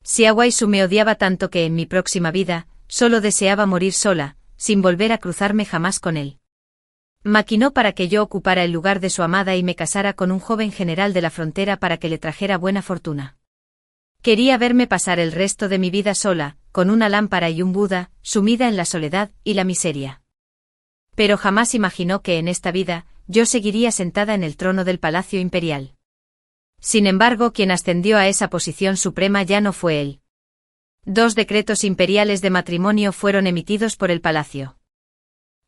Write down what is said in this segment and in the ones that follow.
Xia Guaisu me odiaba tanto que en mi próxima vida, solo deseaba morir sola, sin volver a cruzarme jamás con él. Maquinó para que yo ocupara el lugar de su amada y me casara con un joven general de la frontera para que le trajera buena fortuna. Quería verme pasar el resto de mi vida sola, con una lámpara y un Buda, sumida en la soledad y la miseria. Pero jamás imaginó que en esta vida, yo seguiría sentada en el trono del Palacio Imperial. Sin embargo, quien ascendió a esa posición suprema ya no fue él. 2 decretos imperiales de matrimonio fueron emitidos por el palacio.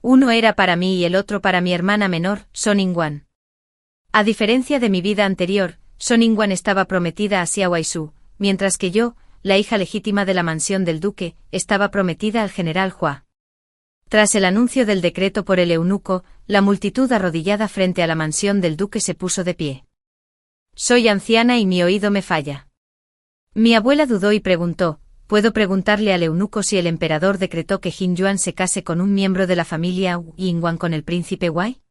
Uno era para mí y el otro para mi hermana menor, Son Ningguang. A diferencia de mi vida anterior, Son Ningguang estaba prometida a Xia Guaisu, mientras que yo, la hija legítima de la mansión del duque, estaba prometida al general Hua. Tras el anuncio del decreto por el eunuco, la multitud arrodillada frente a la mansión del duque se puso de pie. Soy anciana y mi oído me falla. Mi abuela dudó y preguntó, ¿puedo preguntarle al eunuco si el emperador decretó que Jin Yuan se case con un miembro de la familia Yingguang con el príncipe Wei?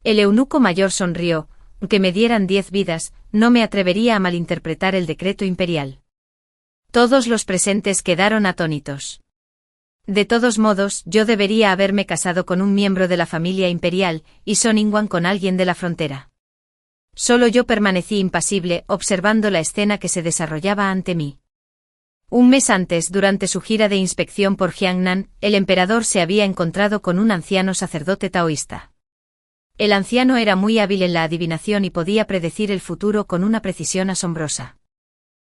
El eunuco mayor sonrió, aunque me dieran 10 vidas, no me atrevería a malinterpretar el decreto imperial. Todos los presentes quedaron atónitos. De todos modos, yo debería haberme casado con un miembro de la familia imperial, y Son Ningguang con alguien de la frontera. Solo yo permanecí impasible, observando la escena que se desarrollaba ante mí. Un mes antes, durante su gira de inspección por Jiangnan, el emperador se había encontrado con un anciano sacerdote taoísta. El anciano era muy hábil en la adivinación y podía predecir el futuro con una precisión asombrosa.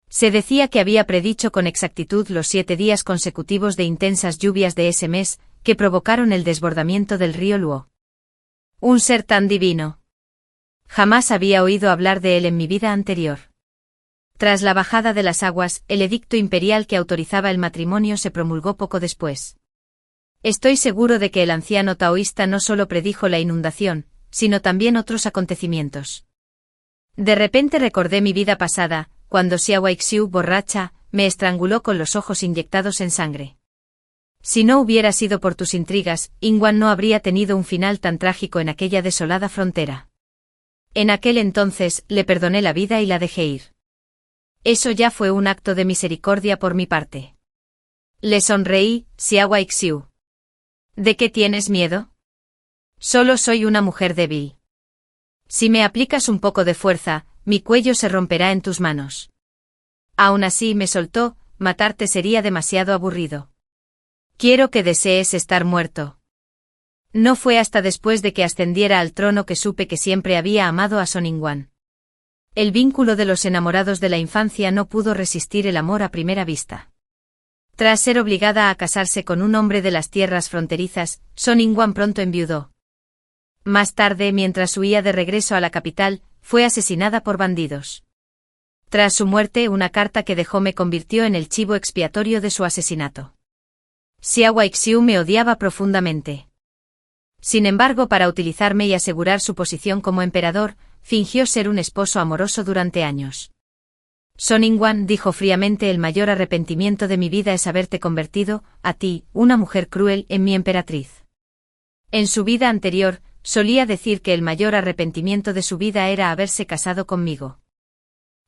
Se decía que había predicho con exactitud los 7 días consecutivos de intensas lluvias de ese mes, que provocaron el desbordamiento del río Luo. Un ser tan divino. Jamás había oído hablar de él en mi vida anterior. Tras la bajada de las aguas, el edicto imperial que autorizaba el matrimonio se promulgó poco después. Estoy seguro de que el anciano taoísta no solo predijo la inundación, sino también otros acontecimientos. De repente recordé mi vida pasada, cuando Xia Guaixiu, borracha, me estranguló con los ojos inyectados en sangre. Si no hubiera sido por tus intrigas, Yingguang no habría tenido un final tan trágico en aquella desolada frontera. En aquel entonces, le perdoné la vida y la dejé ir. Eso ya fue un acto de misericordia por mi parte. Le sonreí, Xia Guaixiu. ¿De qué tienes miedo? Solo soy una mujer débil. Si me aplicas un poco de fuerza, mi cuello se romperá en tus manos. Aún así me soltó, matarte sería demasiado aburrido. Quiero que desees estar muerto. No fue hasta después de que ascendiera al trono que supe que siempre había amado a Son Ningguang. El vínculo de los enamorados de la infancia no pudo resistir el amor a primera vista. Tras ser obligada a casarse con un hombre de las tierras fronterizas, Son Ningguang pronto enviudó. Más tarde, mientras huía de regreso a la capital, fue asesinada por bandidos. Tras su muerte, una carta que dejó me convirtió en el chivo expiatorio de su asesinato. Xia Guaixiu me odiaba profundamente. Sin embargo, para utilizarme y asegurar su posición como emperador, fingió ser un esposo amoroso durante años. Son Ningguang dijo fríamente: el mayor arrepentimiento de mi vida es haberte convertido, a ti, una mujer cruel, en mi emperatriz. En su vida anterior, solía decir que el mayor arrepentimiento de su vida era haberse casado conmigo.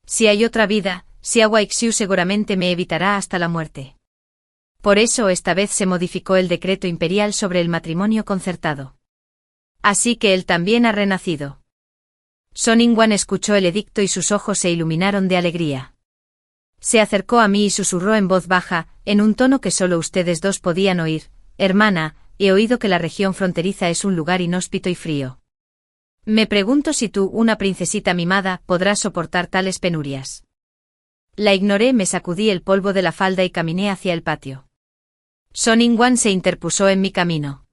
Si hay otra vida, Xia Guaixiu seguramente me evitará hasta la muerte. Por eso esta vez se modificó el decreto imperial sobre el matrimonio concertado. Así que él también ha renacido. Son Ningguang escuchó el edicto y sus ojos se iluminaron de alegría. Se acercó a mí y susurró en voz baja, en un tono que solo ustedes dos podían oír: hermana, he oído que la región fronteriza es un lugar inhóspito y frío. Me pregunto si tú, una princesita mimada, podrás soportar tales penurias. La ignoré, me sacudí el polvo de la falda y caminé hacia el patio. Son Ningguang se interpuso en mi camino.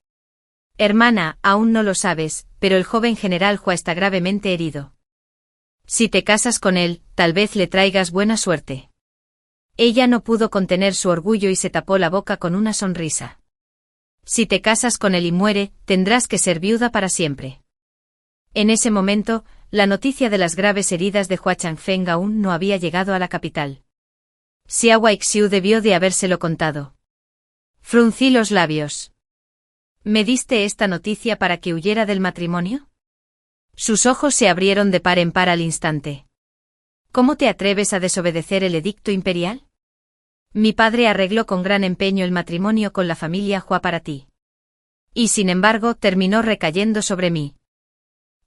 Hermana, aún no lo sabes, pero el joven general Hua está gravemente herido. Si te casas con él, tal vez le traigas buena suerte. Ella no pudo contener su orgullo y se tapó la boca con una sonrisa. Si te casas con él y muere, tendrás que ser viuda para siempre. En ese momento, la noticia de las graves heridas de Hua Changfeng aún no había llegado a la capital. Xia Guaixiu debió de habérselo contado. Fruncí los labios. ¿Me diste esta noticia para que huyera del matrimonio? Sus ojos se abrieron de par en par al instante. ¿Cómo te atreves a desobedecer el edicto imperial? Mi padre arregló con gran empeño el matrimonio con la familia Hua para ti. Y sin embargo, terminó recayendo sobre mí.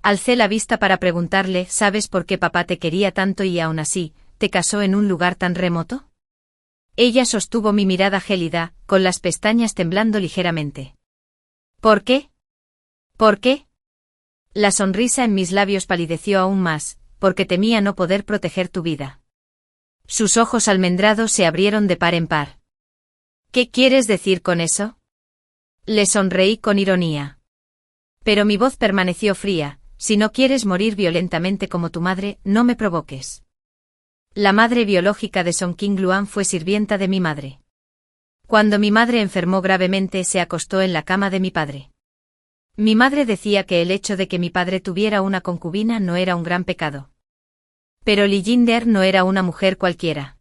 Alcé la vista para preguntarle, ¿sabes por qué papá te quería tanto y aún así, te casó en un lugar tan remoto? Ella sostuvo mi mirada gélida, con las pestañas temblando ligeramente. ¿Por qué? ¿Por qué? La sonrisa en mis labios palideció aún más, porque temía no poder proteger tu vida. Sus ojos almendrados se abrieron de par en par. ¿Qué quieres decir con eso? Le sonreí con ironía. Pero mi voz permaneció fría. Si no quieres morir violentamente como tu madre, no me provoques. La madre biológica de Song Qingluan fue sirvienta de mi madre. Cuando mi madre enfermó gravemente, se acostó en la cama de mi padre. Mi madre decía que el hecho de que mi padre tuviera una concubina no era un gran pecado. Pero Li Jinder no era una mujer cualquiera.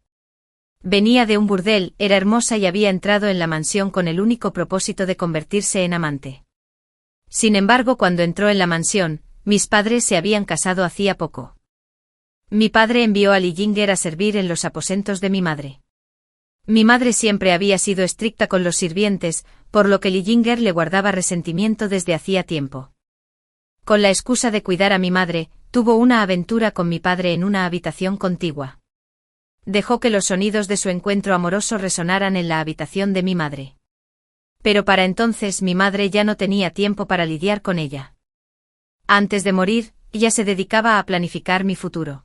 Venía de un burdel, era hermosa y había entrado en la mansión con el único propósito de convertirse en amante. Sin embargo, cuando entró en la mansión, mis padres se habían casado hacía poco. Mi padre envió a Li Jinger a servir en los aposentos de mi madre. Mi madre siempre había sido estricta con los sirvientes, por lo que Li Jinger le guardaba resentimiento desde hacía tiempo. Con la excusa de cuidar a mi madre, tuvo una aventura con mi padre en una habitación contigua. Dejó que los sonidos de su encuentro amoroso resonaran en la habitación de mi madre. Pero para entonces mi madre ya no tenía tiempo para lidiar con ella. Antes de morir, ella se dedicaba a planificar mi futuro.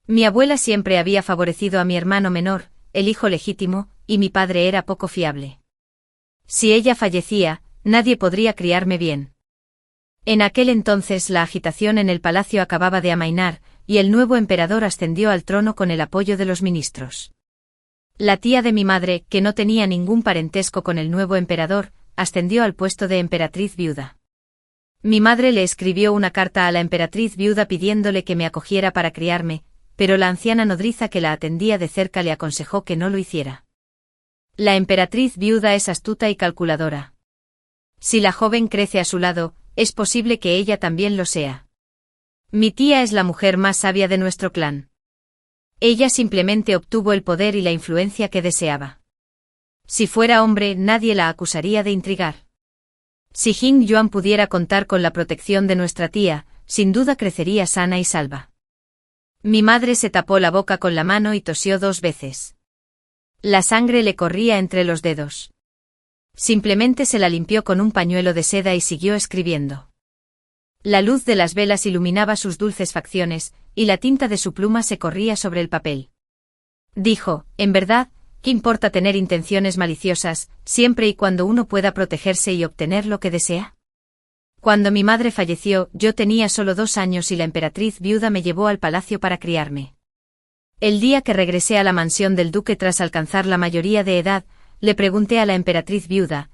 Mi abuela siempre había favorecido a mi hermano menor, el hijo legítimo, y mi padre era poco fiable. Si ella fallecía, nadie podría criarme bien. En aquel entonces la agitación en el palacio acababa de amainar, y el nuevo emperador ascendió al trono con el apoyo de los ministros. La tía de mi madre, que no tenía ningún parentesco con el nuevo emperador, ascendió al puesto de emperatriz viuda. Mi madre le escribió una carta a la emperatriz viuda pidiéndole que me acogiera para criarme, pero la anciana nodriza que la atendía de cerca le aconsejó que no lo hiciera. La emperatriz viuda es astuta y calculadora. Si la joven crece a su lado, es posible que ella también lo sea. Mi tía es la mujer más sabia de nuestro clan. Ella simplemente obtuvo el poder y la influencia que deseaba. Si fuera hombre, nadie la acusaría de intrigar. Si Jing Yuan pudiera contar con la protección de nuestra tía, sin duda crecería sana y salva. Mi madre se tapó la boca con la mano y tosió 2 veces. La sangre le corría entre los dedos. Simplemente se la limpió con un pañuelo de seda y siguió escribiendo. La luz de las velas iluminaba sus dulces facciones, y la tinta de su pluma se corría sobre el papel. Dijo, en verdad, ¿qué importa tener intenciones maliciosas, siempre y cuando uno pueda protegerse y obtener lo que desea? Cuando mi madre falleció, yo tenía solo 2 años y la emperatriz viuda me llevó al palacio para criarme. El día que regresé a la mansión del duque tras alcanzar la mayoría de edad, le pregunté a la emperatriz viuda,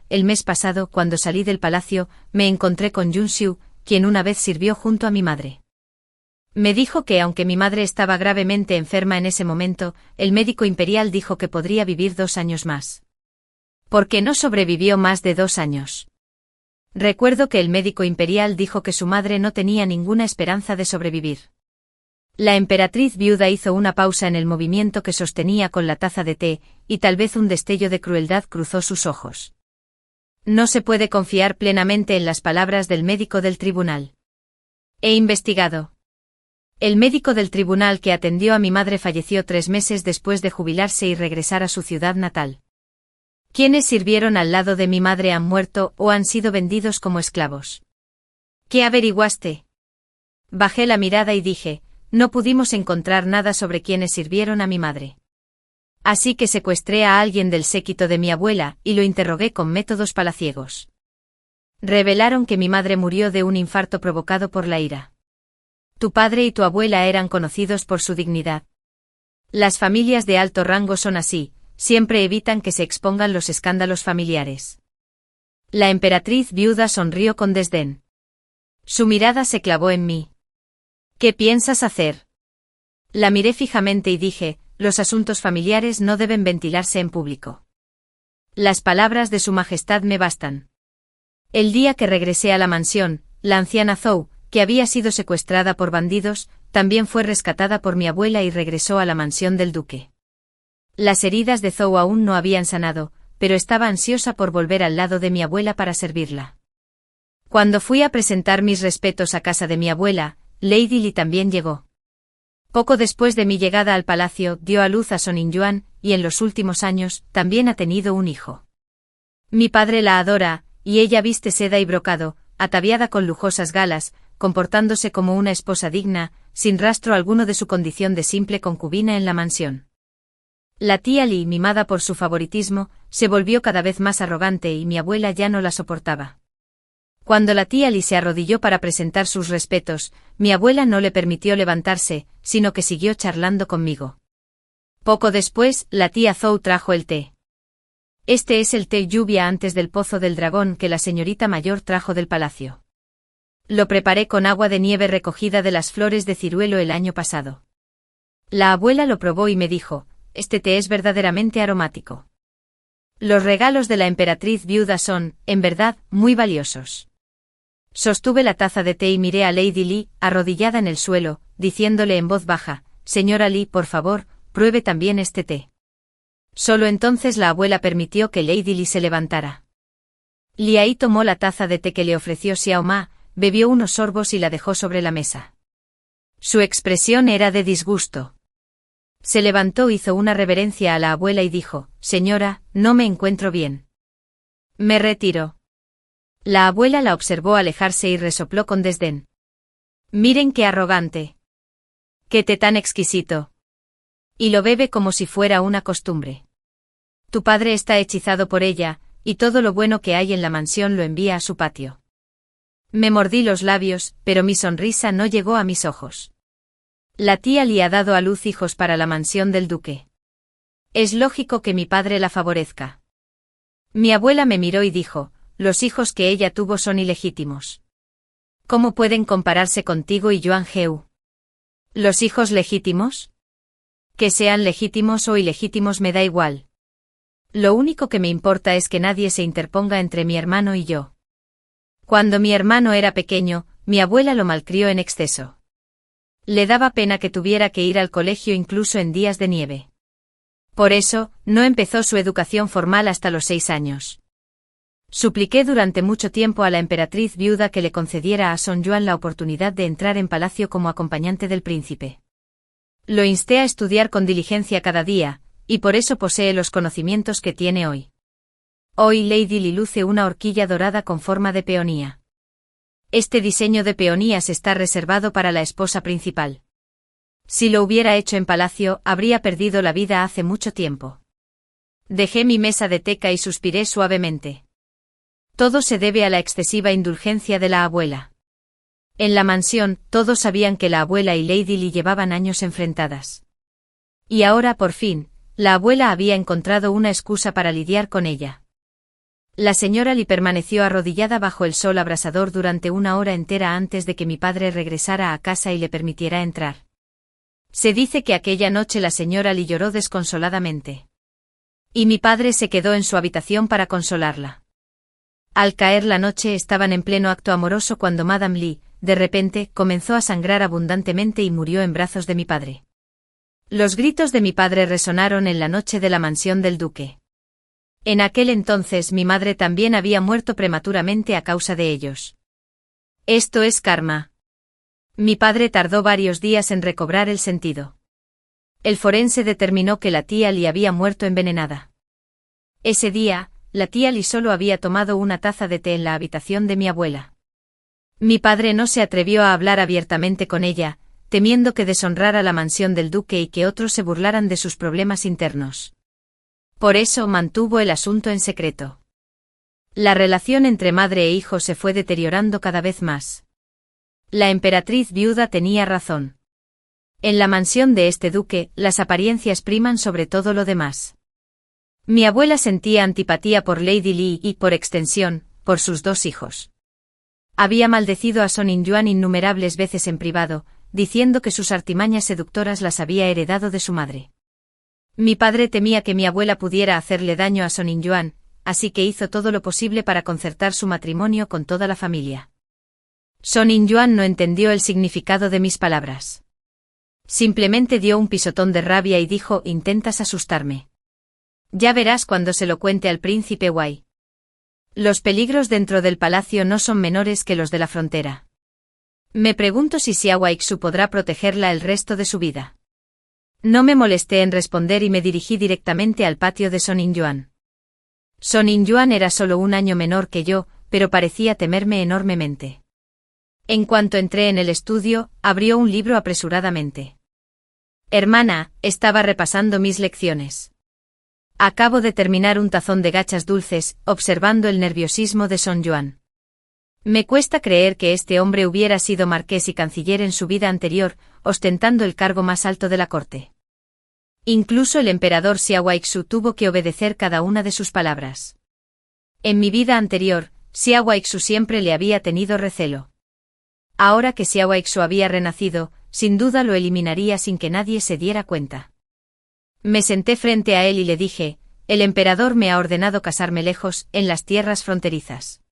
el mes pasado, cuando salí del palacio, me encontré con Yun Xiu, quien una vez sirvió junto a mi madre. Me dijo que aunque mi madre estaba gravemente enferma en ese momento, el médico imperial dijo que podría vivir 2 años más. ¿Por qué no sobrevivió más de 2 años? Recuerdo que el médico imperial dijo que su madre no tenía ninguna esperanza de sobrevivir. La emperatriz viuda hizo una pausa en el movimiento que sostenía con la taza de té, y tal vez un destello de crueldad cruzó sus ojos. No se puede confiar plenamente en las palabras del médico del tribunal. He investigado. El médico del tribunal que atendió a mi madre falleció 3 meses después de jubilarse y regresar a su ciudad natal. Quienes sirvieron al lado de mi madre han muerto o han sido vendidos como esclavos. ¿Qué averiguaste? Bajé la mirada y dije, no pudimos encontrar nada sobre quienes sirvieron a mi madre. Así que secuestré a alguien del séquito de mi abuela y lo interrogué con métodos palaciegos. Revelaron que mi madre murió de un infarto provocado por la ira. Tu padre y tu abuela eran conocidos por su dignidad. Las familias de alto rango son así, siempre evitan que se expongan los escándalos familiares. La emperatriz viuda sonrió con desdén. Su mirada se clavó en mí. ¿Qué piensas hacer? La miré fijamente y dije, los asuntos familiares no deben ventilarse en público. Las palabras de su majestad me bastan. El día que regresé a la mansión, la anciana Zhou, que había sido secuestrada por bandidos, también fue rescatada por mi abuela y regresó a la mansión del duque. Las heridas de Zhou aún no habían sanado, pero estaba ansiosa por volver al lado de mi abuela para servirla. Cuando fui a presentar mis respetos a casa de mi abuela, Lady Li también llegó. Poco después de mi llegada al palacio, dio a luz a Sonin Yuan, y en los últimos años, también ha tenido un hijo. Mi padre la adora, y ella viste seda y brocado, ataviada con lujosas galas, comportándose como una esposa digna, sin rastro alguno de su condición de simple concubina en la mansión. La tía Li, mimada por su favoritismo, se volvió cada vez más arrogante y mi abuela ya no la soportaba. Cuando la tía Li se arrodilló para presentar sus respetos, mi abuela no le permitió levantarse, sino que siguió charlando conmigo. Poco después, la tía Zhou trajo el té. Este es el té lluvia antes del pozo del dragón que la señorita mayor trajo del palacio. Lo preparé con agua de nieve recogida de las flores de ciruelo el año pasado. La abuela lo probó y me dijo, este té es verdaderamente aromático. Los regalos de la emperatriz viuda son, en verdad, muy valiosos. Sostuve la taza de té y miré a Lady Li, arrodillada en el suelo, diciéndole en voz baja, señora Li, por favor, pruebe también este té. Solo entonces la abuela permitió que Lady Li se levantara. Liai tomó la taza de té que le ofreció Xiao Ma, bebió unos sorbos y la dejó sobre la mesa. Su expresión era de disgusto. Se levantó, hizo una reverencia a la abuela y dijo, señora, no me encuentro bien. Me retiro. La abuela la observó alejarse y resopló con desdén. Miren qué arrogante. Qué té tan exquisito. Y lo bebe como si fuera una costumbre. Tu padre está hechizado por ella, y todo lo bueno que hay en la mansión lo envía a su patio. Me mordí los labios, pero mi sonrisa no llegó a mis ojos. La tía Li ha dado a luz hijos para la mansión del duque. Es lógico que mi padre la favorezca. Mi abuela me miró y dijo, los hijos que ella tuvo son ilegítimos. ¿Cómo pueden compararse contigo y Yuan Heu? ¿Los hijos legítimos? Que sean legítimos o ilegítimos me da igual. Lo único que me importa es que nadie se interponga entre mi hermano y yo. Cuando mi hermano era pequeño, mi abuela lo malcrió en exceso. Le daba pena que tuviera que ir al colegio incluso en días de nieve. Por eso, no empezó su educación formal hasta los 6 años. Supliqué durante mucho tiempo a la emperatriz viuda que le concediera a Son Yuan la oportunidad de entrar en palacio como acompañante del príncipe. Lo insté a estudiar con diligencia cada día, y por eso posee los conocimientos que tiene hoy. Hoy Lady Li luce una horquilla dorada con forma de peonía. Este diseño de peonías está reservado para la esposa principal. Si lo hubiera hecho en palacio, habría perdido la vida hace mucho tiempo. Dejé mi mesa de teca y suspiré suavemente. Todo se debe a la excesiva indulgencia de la abuela. En la mansión, todos sabían que la abuela y Lady Li llevaban años enfrentadas. Y ahora, por fin, la abuela había encontrado una excusa para lidiar con ella. La señora Li permaneció arrodillada bajo el sol abrasador durante 1 hora entera antes de que mi padre regresara a casa y le permitiera entrar. Se dice que aquella noche la señora Li lloró desconsoladamente. Y mi padre se quedó en su habitación para consolarla. Al caer la noche estaban en pleno acto amoroso cuando Madame Li, de repente, comenzó a sangrar abundantemente y murió en brazos de mi padre. Los gritos de mi padre resonaron en la noche de la mansión del duque. En aquel entonces mi madre también había muerto prematuramente a causa de ellos. Esto es karma. Mi padre tardó varios días en recobrar el sentido. El forense determinó que la tía Li había muerto envenenada. Ese día, la tía Li solo había tomado una taza de té en la habitación de mi abuela. Mi padre no se atrevió a hablar abiertamente con ella, temiendo que deshonrara la mansión del duque y que otros se burlaran de sus problemas internos. Por eso mantuvo el asunto en secreto. La relación entre madre e hijo se fue deteriorando cada vez más. La emperatriz viuda tenía razón. En la mansión de este duque, las apariencias priman sobre todo lo demás. Mi abuela sentía antipatía por Lady Li y, por extensión, por sus 2 hijos. Había maldecido a Sonin Yuan innumerables veces en privado, diciendo que sus artimañas seductoras las había heredado de su madre. Mi padre temía que mi abuela pudiera hacerle daño a Sonin Yuan, así que hizo todo lo posible para concertar su matrimonio con toda la familia. Sonin Yuan no entendió el significado de mis palabras. Simplemente dio un pisotón de rabia y dijo: «Intentas asustarme. Ya verás cuando se lo cuente al príncipe Wei. Los peligros dentro del palacio no son menores que los de la frontera. Me pregunto si Xiao Aixu podrá protegerla el resto de su vida». No me molesté en responder y me dirigí directamente al patio de Son In-yuan. Son In-yuan era solo un año menor que yo, pero parecía temerme enormemente. En cuanto entré en el estudio, abrió un libro apresuradamente. «Hermana, estaba repasando mis lecciones. Acabo de terminar un tazón de gachas dulces, observando el nerviosismo de Son Yuan. Me cuesta creer que este hombre hubiera sido marqués y canciller en su vida anterior, ostentando el cargo más alto de la corte. Incluso el emperador Xiao Aixu tuvo que obedecer cada una de sus palabras. En mi vida anterior, Xiao Aixu siempre le había tenido recelo. Ahora que Xiao Aixu había renacido, sin duda lo eliminaría sin que nadie se diera cuenta. Me senté frente a él y le dije: «El emperador me ha ordenado casarme lejos, en las tierras fronterizas.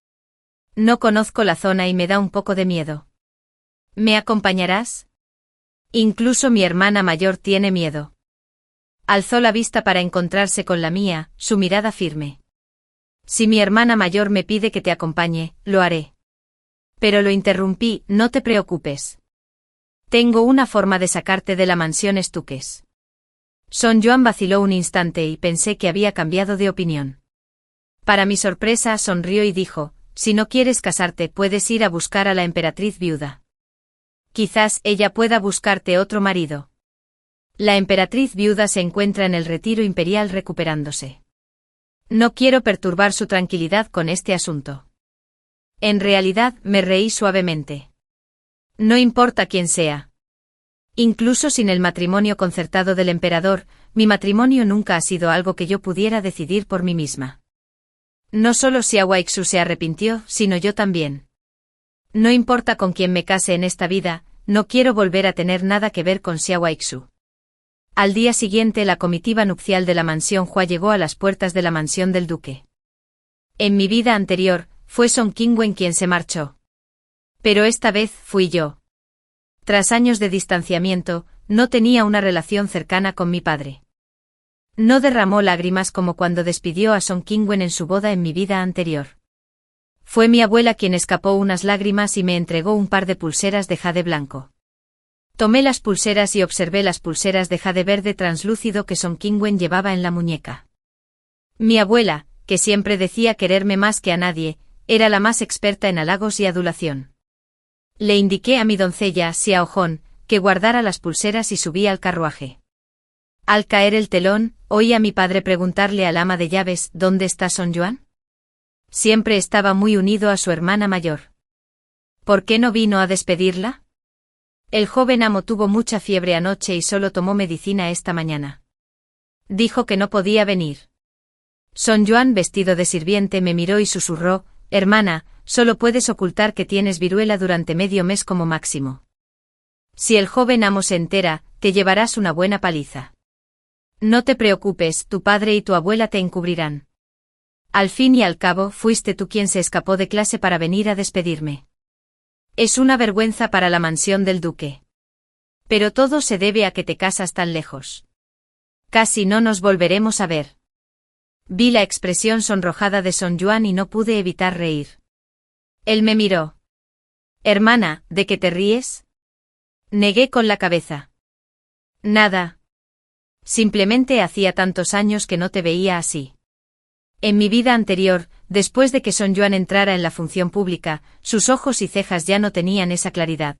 No conozco la zona y me da un poco de miedo. ¿Me acompañarás?» Incluso mi hermana mayor tiene miedo. Alzó la vista para encontrarse con la mía, su mirada firme. «Si mi hermana mayor me pide que te acompañe, lo haré». Pero lo interrumpí: «No te preocupes. Tengo una forma de sacarte de la mansión Estuques». Son Yuan vaciló un instante y pensé que había cambiado de opinión. Para mi sorpresa sonrió y dijo: «Si no quieres casarte, puedes ir a buscar a la emperatriz viuda. Quizás ella pueda buscarte otro marido. La emperatriz viuda se encuentra en el retiro imperial recuperándose. No quiero perturbar su tranquilidad con este asunto». En realidad, me reí suavemente. No importa quién sea. Incluso sin el matrimonio concertado del emperador, mi matrimonio nunca ha sido algo que yo pudiera decidir por mí misma. No solo Xiao Aixu se arrepintió, sino yo también. No importa con quién me case en esta vida, no quiero volver a tener nada que ver con Xiao Aixu. Al día siguiente la comitiva nupcial de la mansión Hua llegó a las puertas de la mansión del duque. En mi vida anterior, fue Song Qingwen quien se marchó. Pero esta vez fui yo. Tras años de distanciamiento, no tenía una relación cercana con mi padre. No derramó lágrimas como cuando despidió a Song Qingwen en su boda en mi vida anterior. Fue mi abuela quien escapó unas lágrimas y me entregó un par de pulseras de jade blanco. Tomé las pulseras y observé las pulseras de jade verde translúcido que Song Qingwen llevaba en la muñeca. Mi abuela, que siempre decía quererme más que a nadie, era la más experta en halagos y adulación. Le indiqué a mi doncella, Xiao Hong, que guardara las pulseras y subí al carruaje. Al caer el telón, oí a mi padre preguntarle al ama de llaves: «¿Dónde está Son Yuan?». Siempre estaba muy unido a su hermana mayor. ¿Por qué no vino a despedirla? El joven amo tuvo mucha fiebre anoche y solo tomó medicina esta mañana. Dijo que no podía venir. Son Yuan, vestido de sirviente, me miró y susurró: «Hermana, solo puedes ocultar que tienes viruela durante medio mes como máximo. Si el joven amo se entera, te llevarás una buena paliza. No te preocupes, tu padre y tu abuela te encubrirán. Al fin y al cabo, fuiste tú quien se escapó de clase para venir a despedirme. Es una vergüenza para la mansión del duque. Pero todo se debe a que te casas tan lejos. Casi no nos volveremos a ver». Vi la expresión sonrojada de Son Yuan y no pude evitar reír. Él me miró. «Hermana, ¿de qué te ríes?». Negué con la cabeza. «Nada. Simplemente hacía tantos años que no te veía así». En mi vida anterior, después de que Son Yuan entrara en la función pública, sus ojos y cejas ya no tenían esa claridad.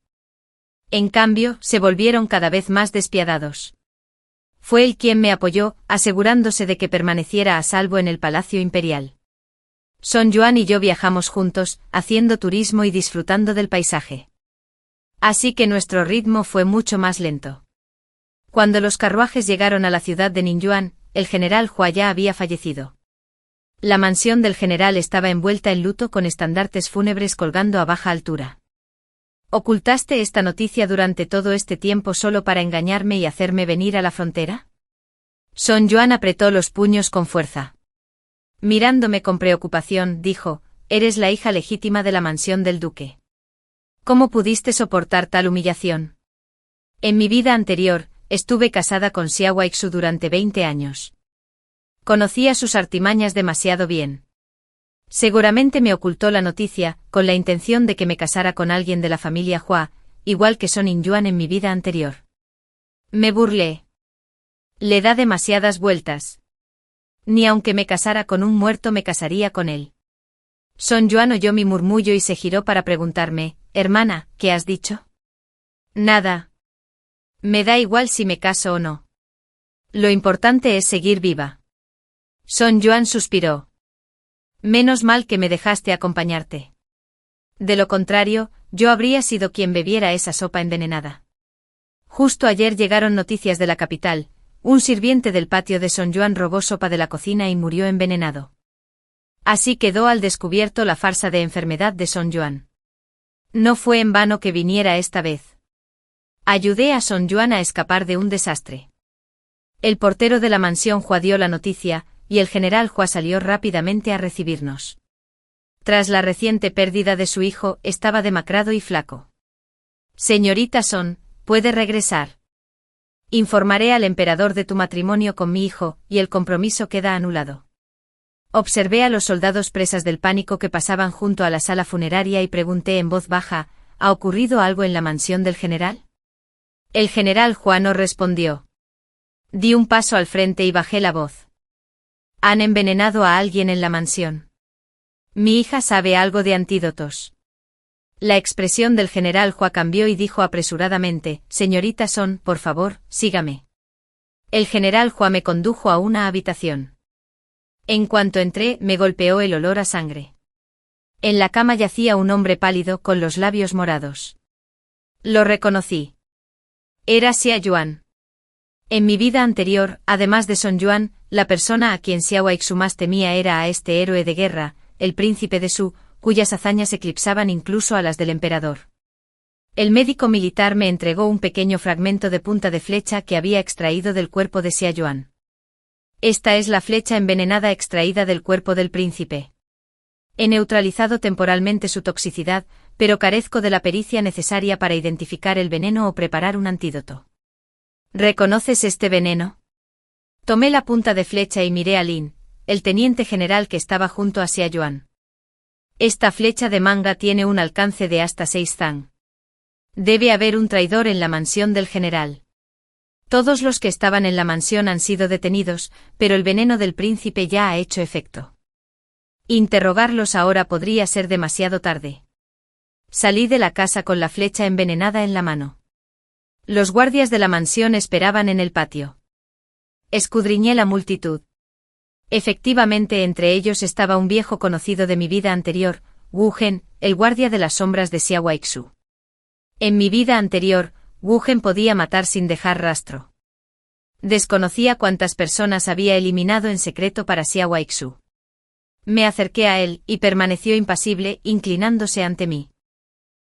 En cambio, se volvieron cada vez más despiadados. Fue él quien me apoyó, asegurándose de que permaneciera a salvo en el Palacio Imperial. Son Yuan y yo viajamos juntos, haciendo turismo y disfrutando del paisaje. Así que nuestro ritmo fue mucho más lento. Cuando los carruajes llegaron a la ciudad de Ninyuan, el general Hua ya había fallecido. La mansión del general estaba envuelta en luto con estandartes fúnebres colgando a baja altura. ¿Ocultaste esta noticia durante todo este tiempo solo para engañarme y hacerme venir a la frontera? Son Yuan apretó los puños con fuerza. Mirándome con preocupación, dijo: «Eres la hija legítima de la mansión del duque. ¿Cómo pudiste soportar tal humillación? En mi vida anterior, estuve casada con Xiao Aixu durante 20 años. Conocía sus artimañas demasiado bien. Seguramente me ocultó la noticia, con la intención de que me casara con alguien de la familia Hua, igual que Son In-yuan en mi vida anterior. Me burlé. Le da demasiadas vueltas. Ni aunque me casara con un muerto me casaría con él. Son Yuan oyó mi murmullo y se giró para preguntarme, hermana, ¿qué has dicho? Nada. Me da igual si me caso o no. Lo importante es seguir viva. Son Yuan suspiró. Menos mal que me dejaste acompañarte. De lo contrario, yo habría sido quien bebiera esa sopa envenenada. Justo ayer llegaron noticias de la capital. Un sirviente del patio de Son Yuan robó sopa de la cocina y murió envenenado. Así quedó al descubierto la farsa de enfermedad de Son Yuan. No fue en vano que viniera esta vez. Ayudé a Son Yuan a escapar de un desastre. El portero de la mansión Hua dio la noticia, y el general Hua salió rápidamente a recibirnos. Tras la reciente pérdida de su hijo, estaba demacrado y flaco. Señorita Son, puede regresar. Informaré al emperador de tu matrimonio con mi hijo, y el compromiso queda anulado. Observé a los soldados presas del pánico que pasaban junto a la sala funeraria y pregunté en voz baja, ¿ha ocurrido algo en la mansión del general? El general Juan no respondió. Di un paso al frente y bajé la voz. Han envenenado a alguien en la mansión. Mi hija sabe algo de antídotos. La expresión del general Hua cambió y dijo apresuradamente, señorita Son, por favor, sígame. El general Hua me condujo a una habitación. En cuanto entré, me golpeó el olor a sangre. En la cama yacía un hombre pálido con los labios morados. Lo reconocí. Era Xia Yuan. En mi vida anterior, además de Son Yuan, la persona a quien Xiao Aixu más temía era a este héroe de guerra, el príncipe de Su, cuyas hazañas eclipsaban incluso a las del emperador. El médico militar me entregó un pequeño fragmento de punta de flecha que había extraído del cuerpo de Xia Yuan. Esta es la flecha envenenada extraída del cuerpo del príncipe. He neutralizado temporalmente su toxicidad, pero carezco de la pericia necesaria para identificar el veneno o preparar un antídoto. ¿Reconoces este veneno? Tomé la punta de flecha y miré a Lin, el teniente general que estaba junto a Xia Yuan. Esta flecha de manga tiene un alcance de hasta 6 zang. Debe haber un traidor en la mansión del general. Todos los que estaban en la mansión han sido detenidos, pero el veneno del príncipe ya ha hecho efecto. Interrogarlos ahora podría ser demasiado tarde. Salí de la casa con la flecha envenenada en la mano. Los guardias de la mansión esperaban en el patio. Escudriñé la multitud. Efectivamente, entre ellos estaba un viejo conocido de mi vida anterior, Wu Gen, el guardia de las sombras de Xiao Aixu. En mi vida anterior, Wu Gen podía matar sin dejar rastro. Desconocía cuántas personas había eliminado en secreto para Xiao Aixu. Me acerqué a él, y permaneció impasible, inclinándose ante mí.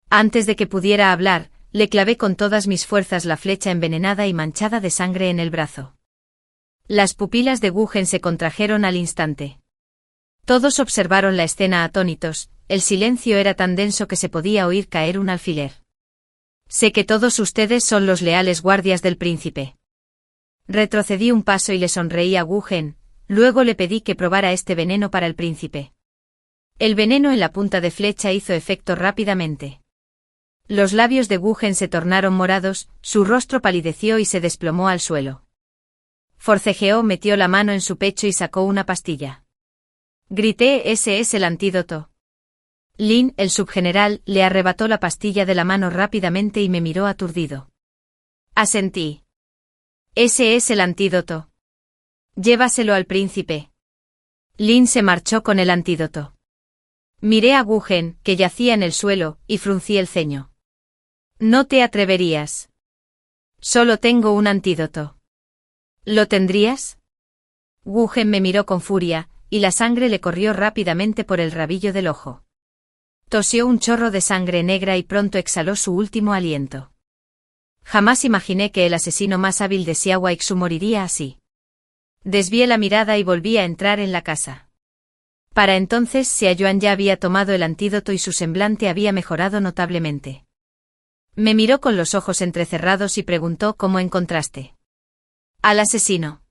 Antes de que pudiera hablar, le clavé con todas mis fuerzas la flecha envenenada y manchada de sangre en el brazo. Las pupilas de Wu Gen se contrajeron al instante. Todos observaron la escena atónitos, el silencio era tan denso que se podía oír caer un alfiler. Sé que todos ustedes son los leales guardias del príncipe. Retrocedí un paso y le sonreí a Wu Gen, luego le pedí que probara este veneno para el príncipe. El veneno en la punta de flecha hizo efecto rápidamente. Los labios de Wu Gen se tornaron morados, su rostro palideció y se desplomó al suelo. Forcejeó, metió la mano en su pecho y sacó una pastilla. Grité, ese es el antídoto. Lin, el subgeneral, le arrebató la pastilla de la mano rápidamente y me miró aturdido. Asentí. Ese es el antídoto. Llévaselo al príncipe. Lin se marchó con el antídoto. Miré a Wu Gen, que yacía en el suelo, y fruncí el ceño. No te atreverías. Solo tengo un antídoto. ¿Lo tendrías? Wu Gen me miró con furia, y la sangre le corrió rápidamente por el rabillo del ojo. Tosió un chorro de sangre negra y pronto exhaló su último aliento. Jamás imaginé que el asesino más hábil de Xiao Aixu moriría así. Desvié la mirada y volví a entrar en la casa. Para entonces Xia Yuan ya había tomado el antídoto y su semblante había mejorado notablemente. Me miró con los ojos entrecerrados y preguntó cómo encontraste al asesino.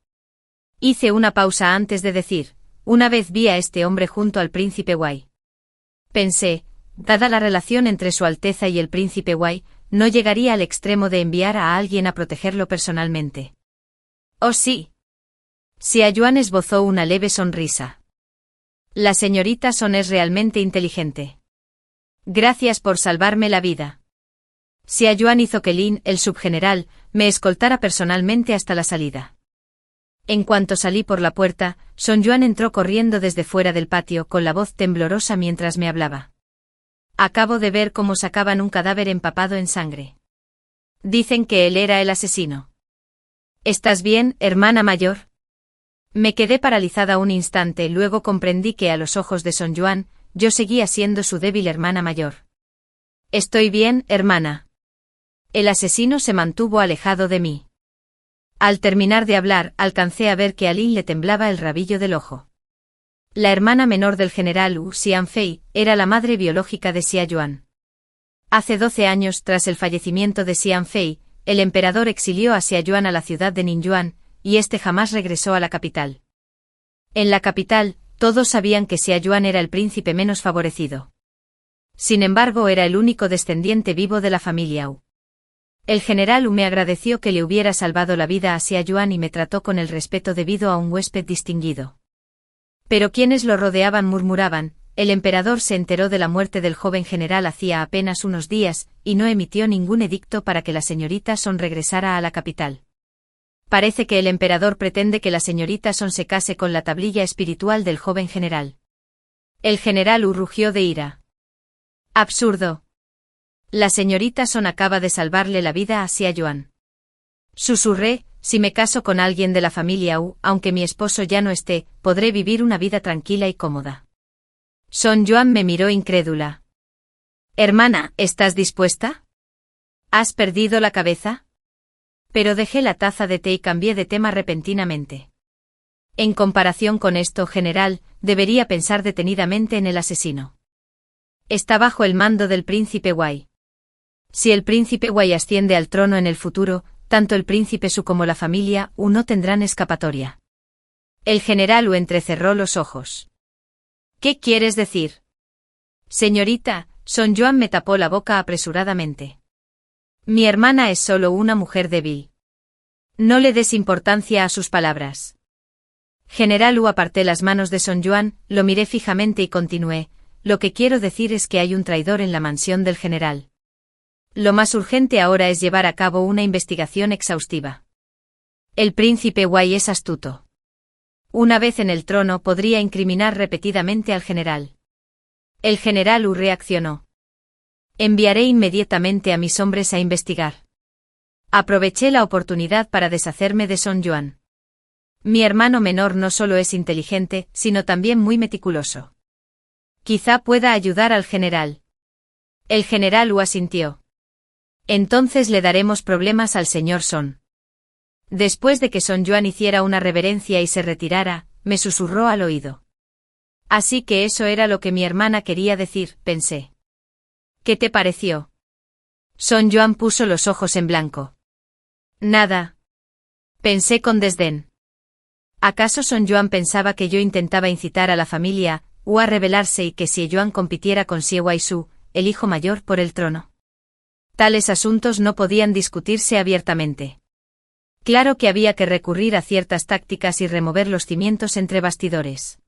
Hice una pausa antes de decir, una vez vi a este hombre junto al príncipe Wai. Pensé, dada la relación entre Su Alteza y el príncipe Wai, no llegaría al extremo de enviar a alguien a protegerlo personalmente. Oh sí. Xia Yuan esbozó una leve sonrisa. La señorita Son es realmente inteligente. Gracias por salvarme la vida. Xia Yuan hizo que Lin, el subgeneral, me escoltara personalmente hasta la salida. En cuanto salí por la puerta, Son Yuan entró corriendo desde fuera del patio con la voz temblorosa mientras me hablaba. Acabo de ver cómo sacaban un cadáver empapado en sangre. Dicen que él era el asesino. ¿Estás bien, hermana mayor? Me quedé paralizada un instante, luego comprendí que a los ojos de Son Yuan, yo seguía siendo su débil hermana mayor. Estoy bien, hermana. El asesino se mantuvo alejado de mí. Al terminar de hablar, alcancé a ver que a Lin le temblaba el rabillo del ojo. La hermana menor del general Wu Xianfei era la madre biológica de Xia Yuan. Hace 12 años, tras el fallecimiento de Xianfei, el emperador exilió a Xia Yuan a la ciudad de Ninyuan, y este jamás regresó a la capital. En la capital, todos sabían que Xia Yuan era el príncipe menos favorecido. Sin embargo, era el único descendiente vivo de la familia Wu. El general Wu me agradeció que le hubiera salvado la vida a Xia Yuan y me trató con el respeto debido a un huésped distinguido. Pero quienes lo rodeaban murmuraban, el emperador se enteró de la muerte del joven general hacía apenas unos días, y no emitió ningún edicto para que la señorita Son regresara a la capital. Parece que el emperador pretende que la señorita Son se case con la tablilla espiritual del joven general. El general Wu rugió de ira. Absurdo. La señorita Son acaba de salvarle la vida a Xia Yuan. Susurré, si me caso con alguien de la familia Wu, aunque mi esposo ya no esté, podré vivir una vida tranquila y cómoda. Son Yuan me miró incrédula. Hermana, ¿estás dispuesta? ¿Has perdido la cabeza? Pero dejé la taza de té y cambié de tema repentinamente. En comparación con esto, general, debería pensar detenidamente en el asesino. Está bajo el mando del príncipe Wai. Si el príncipe Wai asciende al trono en el futuro, tanto el príncipe Su como la familia Wu no tendrán escapatoria. El general Wu entrecerró los ojos. ¿Qué quieres decir? Señorita, Son Yuan me tapó la boca apresuradamente. Mi hermana es solo una mujer débil. No le des importancia a sus palabras. General Wu, aparté las manos de Son Yuan, lo miré fijamente y continué, lo que quiero decir es que hay un traidor en la mansión del general. Lo más urgente ahora es llevar a cabo una investigación exhaustiva. El príncipe Wai es astuto. Una vez en el trono podría incriminar repetidamente al general. El general Wu reaccionó. Enviaré inmediatamente a mis hombres a investigar. Aproveché la oportunidad para deshacerme de Son Yuan. Mi hermano menor no solo es inteligente, sino también muy meticuloso. Quizá pueda ayudar al general. El general Wu asintió. Entonces le daremos problemas al señor Son. Después de que Son Yuan hiciera una reverencia y se retirara, me susurró al oído. Así que eso era lo que mi hermana quería decir, pensé. ¿Qué te pareció? Son Yuan puso los ojos en blanco. Nada. Pensé con desdén. ¿Acaso Son Yuan pensaba que yo intentaba incitar a la familia Wu a rebelarse y que Xie Yuan compitiera con Xie Waisu, el hijo mayor, por el trono? Tales asuntos no podían discutirse abiertamente. Claro que había que recurrir a ciertas tácticas y remover los cimientos entre bastidores.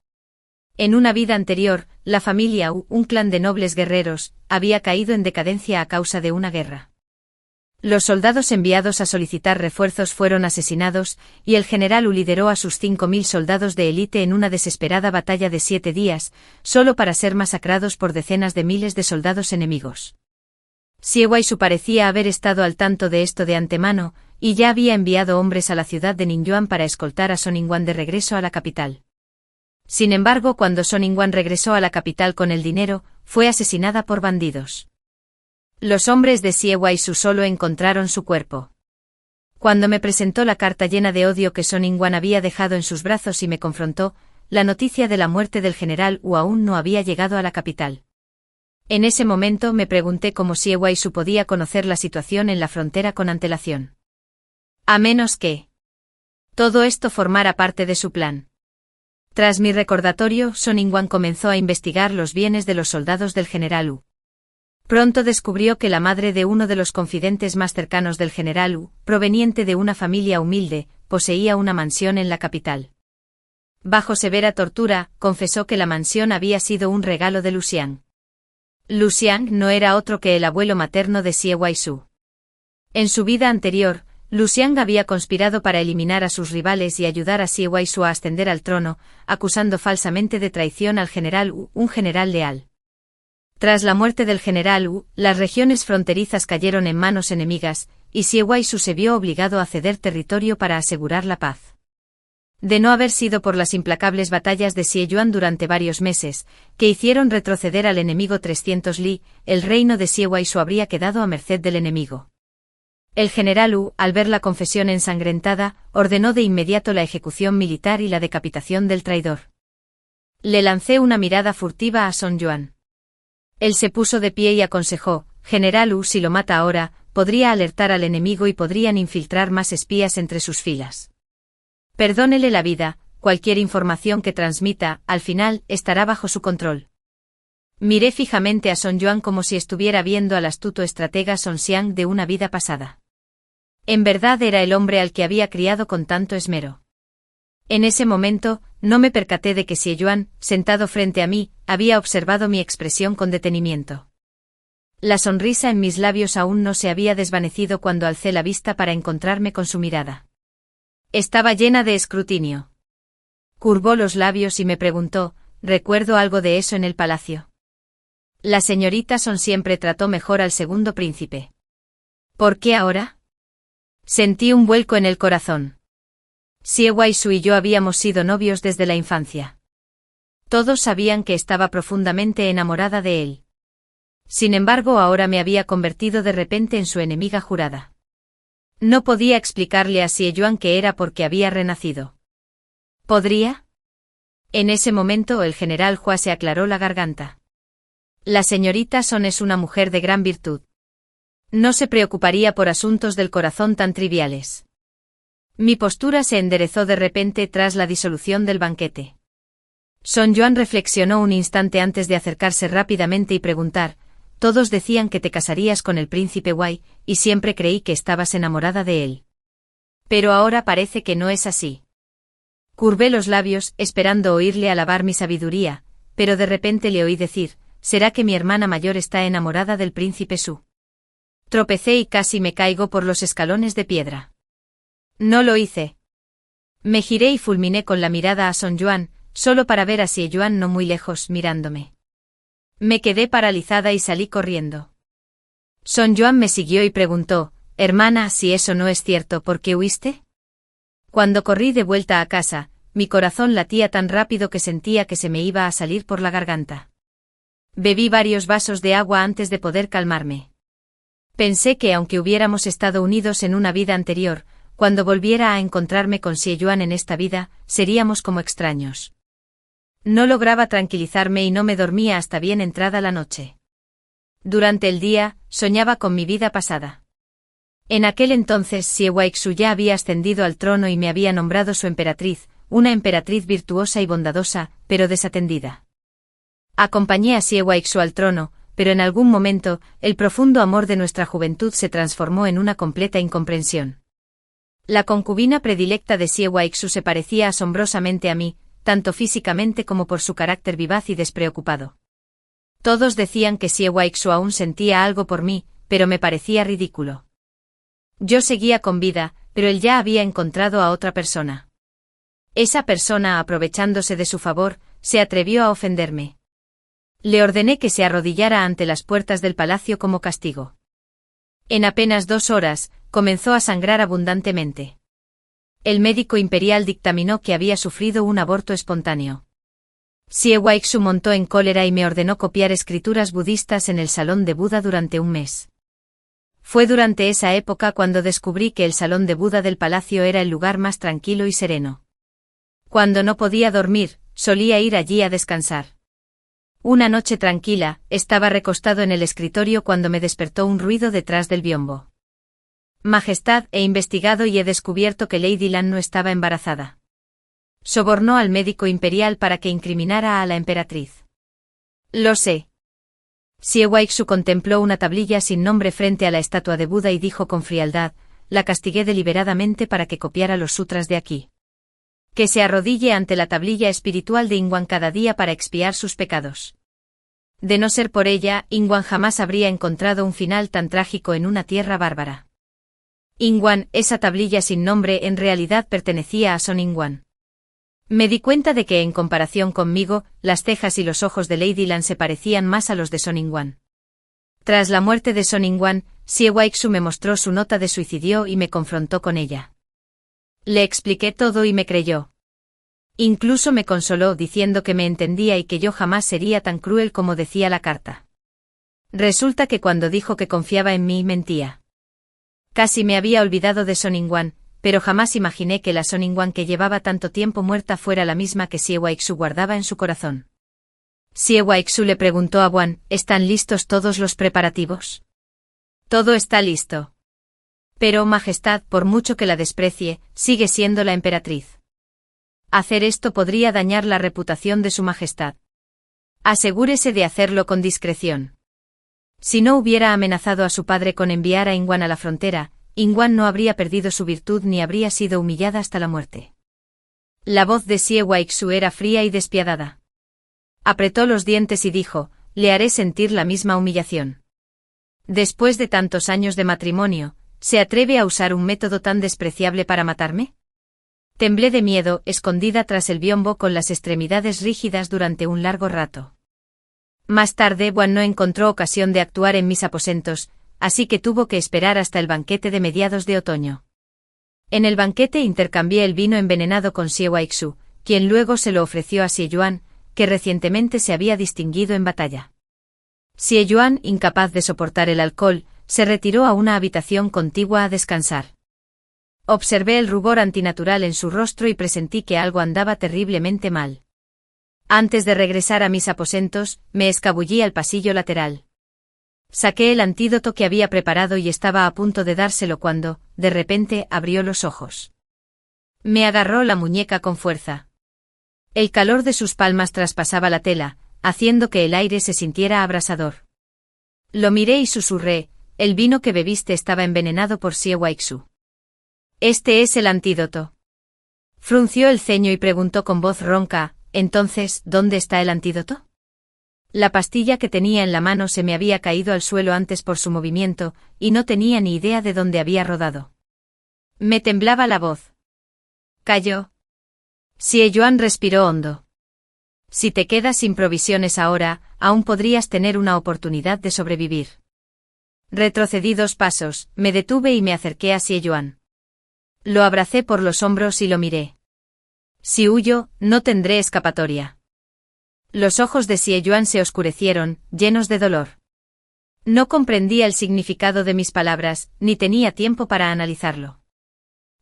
En una vida anterior, la familia Wu, un clan de nobles guerreros, había caído en decadencia a causa de una guerra. Los soldados enviados a solicitar refuerzos fueron asesinados, y el general Wu lideró a sus 5.000 soldados de élite en una desesperada batalla de 7 días, solo para ser masacrados por decenas de miles de soldados enemigos. Xie Waisu parecía haber estado al tanto de esto de antemano, y ya había enviado hombres a la ciudad de Ninyuan para escoltar a Son Ningguang de regreso a la capital. Sin embargo, cuando Son Ningguang regresó a la capital con el dinero, fue asesinada por bandidos. Los hombres de Xie Waisu solo encontraron su cuerpo. Cuando me presentó la carta llena de odio que Son Ningguang había dejado en sus brazos y me confrontó, la noticia de la muerte del general Wu aún no había llegado a la capital. En ese momento me pregunté cómo Xie Waisu podía conocer la situación en la frontera con antelación. A menos que todo esto formara parte de su plan. Tras mi recordatorio, Son Ningguang comenzó a investigar los bienes de los soldados del general Wu. Pronto descubrió que la madre de uno de los confidentes más cercanos del general Wu, proveniente de una familia humilde, poseía una mansión en la capital. Bajo severa tortura, confesó que la mansión había sido un regalo de Lu Xiang. Lu Xiang no era otro que el abuelo materno de Xie Waisu. En su vida anterior, Lu Xiang había conspirado para eliminar a sus rivales y ayudar a Xie Waisu a ascender al trono, acusando falsamente de traición al general Wu, un general leal. Tras la muerte del general Wu, las regiones fronterizas cayeron en manos enemigas, y Xie Waisu se vio obligado a ceder territorio para asegurar la paz. De no haber sido por las implacables batallas de Xie Yuan durante varios meses, que hicieron retroceder al enemigo 300 li, el reino de Xie Waisu habría quedado a merced del enemigo. El general Wu, al ver la confesión ensangrentada, ordenó de inmediato la ejecución militar y la decapitación del traidor. Le lancé una mirada furtiva a Son Yuan. Él se puso de pie y aconsejó: General Wu, si lo mata ahora, podría alertar al enemigo y podrían infiltrar más espías entre sus filas. Perdónele la vida, cualquier información que transmita, al final, estará bajo su control. Miré fijamente a Son Yuan como si estuviera viendo al astuto estratega Son Xiang de una vida pasada. En verdad era el hombre al que había criado con tanto esmero. En ese momento, no me percaté de que Xie Yuan, sentado frente a mí, había observado mi expresión con detenimiento. La sonrisa en mis labios aún no se había desvanecido cuando alcé la vista para encontrarme con su mirada. Estaba llena de escrutinio. Curvó los labios y me preguntó: ¿recuerdo algo de eso en el palacio? La señorita Son siempre trató mejor al segundo príncipe. ¿Por qué ahora? Sentí un vuelco en el corazón. Xie Waisu y yo habíamos sido novios desde la infancia. Todos sabían que estaba profundamente enamorada de él. Sin embargo, ahora me había convertido de repente en su enemiga jurada. No podía explicarle a Xie Yuan que era porque había renacido. ¿Podría? En ese momento el general Hua se aclaró la garganta. La señorita Son es una mujer de gran virtud. No se preocuparía por asuntos del corazón tan triviales. Mi postura se enderezó de repente tras la disolución del banquete. Son Yuan reflexionó un instante antes de acercarse rápidamente y preguntar: todos decían que te casarías con el príncipe Wei, y siempre creí que estabas enamorada de él. Pero ahora parece que no es así. Curvé los labios, esperando oírle alabar mi sabiduría, pero de repente le oí decir: ¿será que mi hermana mayor está enamorada del príncipe Su? Tropecé y casi me caigo por los escalones de piedra. No lo hice. Me giré y fulminé con la mirada a Son Yuan, solo para ver a Xie Yuan no muy lejos mirándome. Me quedé paralizada y salí corriendo. Son Yuan me siguió y preguntó: hermana, si eso no es cierto, ¿por qué huiste? Cuando corrí de vuelta a casa, mi corazón latía tan rápido que sentía que se me iba a salir por la garganta. Bebí varios vasos de agua antes de poder calmarme. Pensé que aunque hubiéramos estado unidos en una vida anterior, cuando volviera a encontrarme con Xie Yuan en esta vida, seríamos como extraños. No lograba tranquilizarme y no me dormía hasta bien entrada la noche. Durante el día, soñaba con mi vida pasada. En aquel entonces Xie Waisu ya había ascendido al trono y me había nombrado su emperatriz, una emperatriz virtuosa y bondadosa, pero desatendida. Acompañé a Xie Waisu al trono, pero en algún momento, el profundo amor de nuestra juventud se transformó en una completa incomprensión. La concubina predilecta de Xie Waisu se parecía asombrosamente a mí, tanto físicamente como por su carácter vivaz y despreocupado. Todos decían que Xie Waisu aún sentía algo por mí, pero me parecía ridículo. Yo seguía con vida, pero él ya había encontrado a otra persona. Esa persona, aprovechándose de su favor, se atrevió a ofenderme. Le ordené que se arrodillara ante las puertas del palacio como castigo. En apenas 2 horas, comenzó a sangrar abundantemente. El médico imperial dictaminó que había sufrido un aborto espontáneo. Xie Waisu montó en cólera y me ordenó copiar escrituras budistas en el salón de Buda durante un mes. Fue durante esa época cuando descubrí que el salón de Buda del palacio era el lugar más tranquilo y sereno. Cuando no podía dormir, solía ir allí a descansar. Una noche tranquila, estaba recostado en el escritorio cuando me despertó un ruido detrás del biombo. Majestad, he investigado y he descubierto que Lady Lan no estaba embarazada. Sobornó al médico imperial para que incriminara a la emperatriz. Lo sé. Xie Weixu contempló una tablilla sin nombre frente a la estatua de Buda y dijo con frialdad: la castigué deliberadamente para que copiara los sutras de aquí. Que se arrodille ante la tablilla espiritual de Ingwan cada día para expiar sus pecados. De no ser por ella, Ingwan jamás habría encontrado un final tan trágico en una tierra bárbara. Ingwan, esa tablilla sin nombre en realidad pertenecía a Son Ingwan. Me di cuenta de que en comparación conmigo, las cejas y los ojos de Lady Lan se parecían más a los de Son Ingwan. Tras la muerte de Son Ingwan, Xie Weixu me mostró su nota de suicidio y me confrontó con ella. Le expliqué todo y me creyó. Incluso me consoló diciendo que me entendía y que yo jamás sería tan cruel como decía la carta. Resulta que cuando dijo que confiaba en mí, mentía. Casi me había olvidado de Son Ingwan, pero jamás imaginé que la Son Ingwan que llevaba tanto tiempo muerta fuera la misma que Xie Weixu guardaba en su corazón. Xie Weixu le preguntó a Wan: ¿están listos todos los preparativos? Todo está listo. Pero, Majestad, por mucho que la desprecie, sigue siendo la emperatriz. Hacer esto podría dañar la reputación de su Majestad. Asegúrese de hacerlo con discreción. Si no hubiera amenazado a su padre con enviar a Ingwan a la frontera, Ingwan no habría perdido su virtud ni habría sido humillada hasta la muerte. La voz de Xie Weixu era fría y despiadada. Apretó los dientes y dijo: le haré sentir la misma humillación. Después de tantos años de matrimonio, ¿se atreve a usar un método tan despreciable para matarme? Temblé de miedo, escondida tras el biombo con las extremidades rígidas durante un largo rato. Más tarde, Wan no encontró ocasión de actuar en mis aposentos, así que tuvo que esperar hasta el banquete de mediados de otoño. En el banquete intercambié el vino envenenado con Xie Weixu, quien luego se lo ofreció a Xie Yuan, que recientemente se había distinguido en batalla. Xie Yuan, incapaz de soportar el alcohol, se retiró a una habitación contigua a descansar. Observé el rubor antinatural en su rostro y presentí que algo andaba terriblemente mal. Antes de regresar a mis aposentos, me escabullí al pasillo lateral. Saqué el antídoto que había preparado y estaba a punto de dárselo cuando, de repente, abrió los ojos. Me agarró la muñeca con fuerza. El calor de sus palmas traspasaba la tela, haciendo que el aire se sintiera abrasador. Lo miré y susurré: el vino que bebiste estaba envenenado por Xie Weixu. Este es el antídoto. Frunció el ceño y preguntó con voz ronca: entonces, ¿dónde está el antídoto? La pastilla que tenía en la mano se me había caído al suelo antes por su movimiento, y no tenía ni idea de dónde había rodado. Me temblaba la voz. Cayó. Xie Yuan respiró hondo. Si te quedas sin provisiones ahora, aún podrías tener una oportunidad de sobrevivir. Retrocedí 2 pasos, me detuve y me acerqué a Xie Yuan. Lo abracé por los hombros y lo miré. Si huyo, no tendré escapatoria. Los ojos de Xie Yuan se oscurecieron, llenos de dolor. No comprendía el significado de mis palabras, ni tenía tiempo para analizarlo.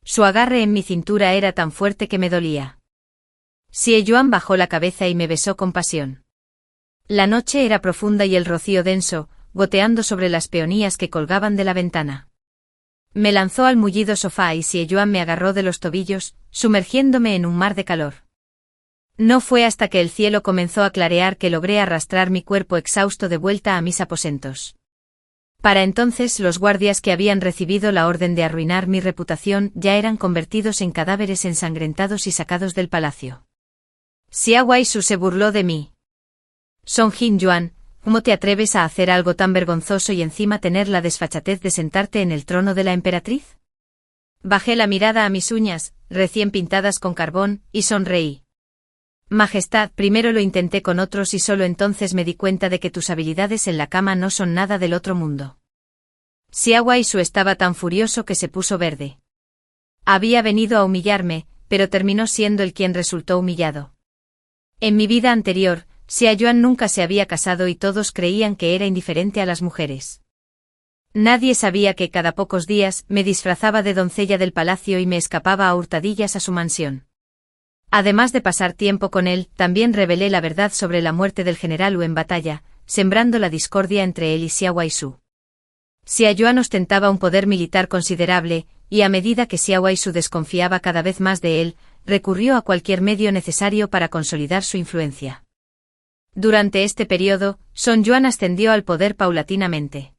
Su agarre en mi cintura era tan fuerte que me dolía. Xie Yuan bajó la cabeza y me besó con pasión. La noche era profunda y el rocío denso, goteando sobre las peonías que colgaban de la ventana. Me lanzó al mullido sofá y Xie Yuan me agarró de los tobillos, sumergiéndome en un mar de calor. No fue hasta que el cielo comenzó a clarear que logré arrastrar mi cuerpo exhausto de vuelta a mis aposentos. Para entonces los guardias que habían recibido la orden de arruinar mi reputación ya eran convertidos en cadáveres ensangrentados y sacados del palacio. Xie Weixu se burló de mí. Song Jin Yuan, ¿cómo te atreves a hacer algo tan vergonzoso y encima tener la desfachatez de sentarte en el trono de la emperatriz? Bajé la mirada a mis uñas, recién pintadas con carbón, y sonreí. Majestad, primero lo intenté con otros y solo entonces me di cuenta de que tus habilidades en la cama no son nada del otro mundo. Xie Weixu estaba tan furioso que se puso verde. Había venido a humillarme, pero terminó siendo el quien resultó humillado. En mi vida anterior, Xie Yuan nunca se había casado y todos creían que era indiferente a las mujeres. Nadie sabía que cada pocos días me disfrazaba de doncella del palacio y me escapaba a hurtadillas a su mansión. Además de pasar tiempo con él, también revelé la verdad sobre la muerte del general Wu en batalla, sembrando la discordia entre él y Xiao Waisu. Xia Yuan ostentaba un poder militar considerable, y a medida que Xiao Waisu desconfiaba cada vez más de él, recurrió a cualquier medio necesario para consolidar su influencia. Durante este periodo, Song Yuan ascendió al poder paulatinamente.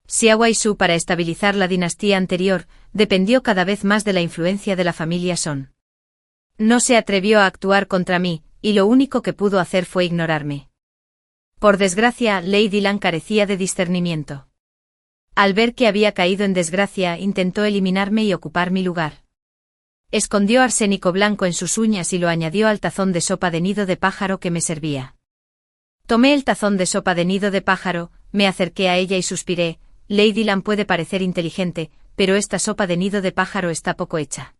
Xiao Waisu, para estabilizar la dinastía anterior, dependió cada vez más de la influencia de la familia Song. No se atrevió a actuar contra mí, y lo único que pudo hacer fue ignorarme. Por desgracia, Lady Lan carecía de discernimiento. Al ver que había caído en desgracia, intentó eliminarme y ocupar mi lugar. Escondió arsénico blanco en sus uñas y lo añadió al tazón de sopa de nido de pájaro que me servía. Tomé el tazón de sopa de nido de pájaro, me acerqué a ella y suspiré: Lady Lan puede parecer inteligente, pero esta sopa de nido de pájaro está poco hecha.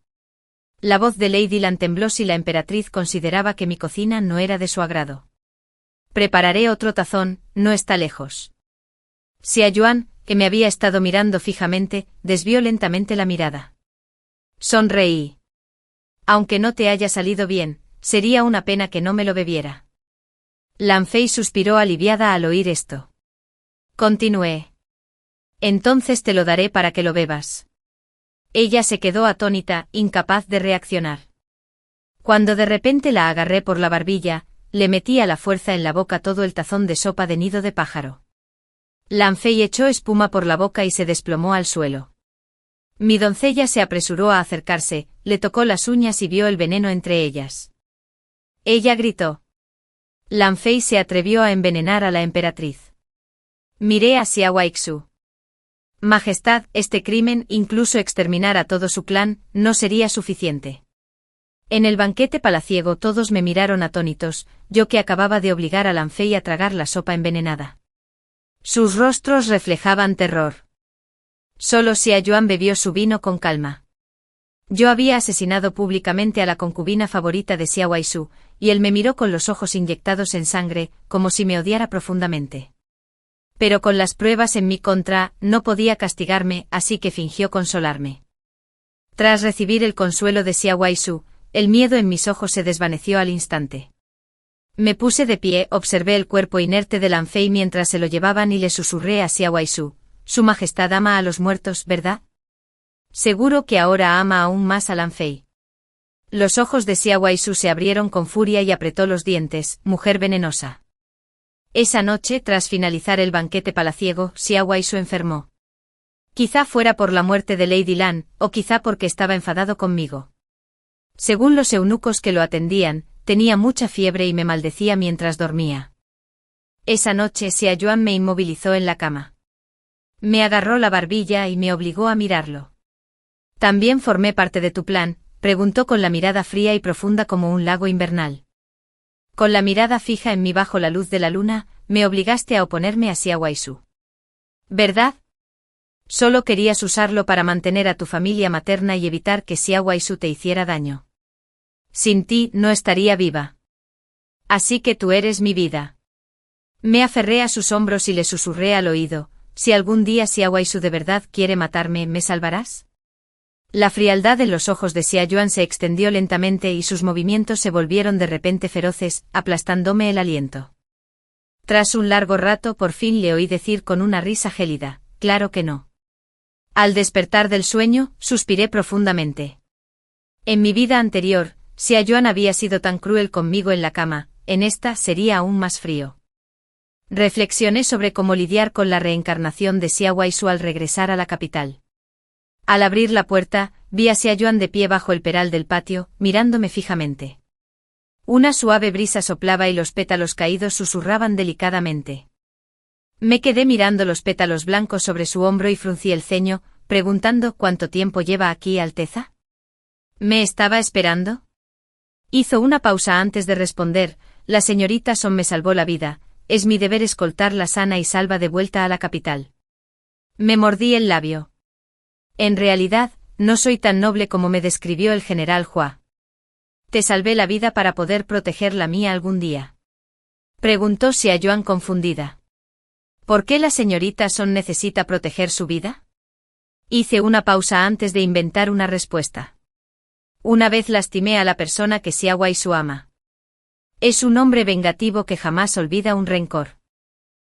La voz de Lady Lan tembló si la emperatriz consideraba que mi cocina no era de su agrado. Prepararé otro tazón, no está lejos. Xia Yuan, que me había estado mirando fijamente, desvió lentamente la mirada. Sonreí. Aunque no te haya salido bien, sería una pena que no me lo bebiera. Lan Fei suspiró aliviada al oír esto. Continué. Entonces te lo daré para que lo bebas. Ella se quedó atónita, incapaz de reaccionar. Cuando de repente la agarré por la barbilla, le metí a la fuerza en la boca todo el tazón de sopa de nido de pájaro. Lan Fei echó espuma por la boca y se desplomó al suelo. Mi doncella se apresuró a acercarse, le tocó las uñas y vio el veneno entre ellas. Ella gritó. Lan Fei se atrevió a envenenar a la emperatriz. Miré hacia Weixu. Majestad, este crimen, incluso exterminar a todo su clan, no sería suficiente. En el banquete palaciego todos me miraron atónitos, yo que acababa de obligar a Lan Fei a tragar la sopa envenenada. Sus rostros reflejaban terror. Solo Xia Yuan bebió su vino con calma. Yo había asesinado públicamente a la concubina favorita de Xiao Waisu, y él me miró con los ojos inyectados en sangre, como si me odiara profundamente. Pero con las pruebas en mi contra, no podía castigarme, así que fingió consolarme. Tras recibir el consuelo de Xiao Waisu, el miedo en mis ojos se desvaneció al instante. Me puse de pie, observé el cuerpo inerte de Lan Fei mientras se lo llevaban y le susurré a Xiao Waisu: Su Majestad ama a los muertos, ¿verdad? Seguro que ahora ama aún más a Lan Fei. Los ojos de Xiao Waisu se abrieron con furia y apretó los dientes: mujer venenosa. Esa noche, tras finalizar el banquete palaciego, Xiao Waisu enfermó. Quizá fuera por la muerte de Lady Lan, o quizá porque estaba enfadado conmigo. Según los eunucos que lo atendían, tenía mucha fiebre y me maldecía mientras dormía. Esa noche Xia Yuan me inmovilizó en la cama. Me agarró la barbilla y me obligó a mirarlo. ¿También formé parte de tu plan?, preguntó con la mirada fría y profunda como un lago invernal. Con la mirada fija en mí bajo la luz de la luna, me obligaste a oponerme a Xiao Waisu. ¿Verdad? Solo querías usarlo para mantener a tu familia materna y evitar que Xiao Waisu te hiciera daño. Sin ti no estaría viva. Así que tú eres mi vida. Me aferré a sus hombros y le susurré al oído: si algún día Xiao Waisu de verdad quiere matarme, ¿me salvarás? La frialdad en los ojos de Xia Yuan se extendió lentamente y sus movimientos se volvieron de repente feroces, aplastándome el aliento. Tras un largo rato por fin le oí decir con una risa gélida: claro que no. Al despertar del sueño, suspiré profundamente. En mi vida anterior, Xia Yuan había sido tan cruel conmigo en la cama, en esta sería aún más frío. Reflexioné sobre cómo lidiar con la reencarnación de Xiao Waisu al regresar a la capital. Al abrir la puerta, vi a Xia Yuan de pie bajo el peral del patio, mirándome fijamente. Una suave brisa soplaba y los pétalos caídos susurraban delicadamente. Me quedé mirando los pétalos blancos sobre su hombro y fruncí el ceño, preguntando: ¿cuánto tiempo lleva aquí, Alteza? ¿Me estaba esperando? Hizo una pausa antes de responder: la señorita Song me salvó la vida, es mi deber escoltarla sana y salva de vuelta a la capital. Me mordí el labio. En realidad, no soy tan noble como me describió el general Hua. ¿Te salvé la vida para poder proteger la mía algún día?, preguntó Xia Yuan confundida. ¿Por qué la señorita Song necesita proteger su vida? Hice una pausa antes de inventar una respuesta. Una vez lastimé a la persona que Xia Waisu ama. Es un hombre vengativo que jamás olvida un rencor.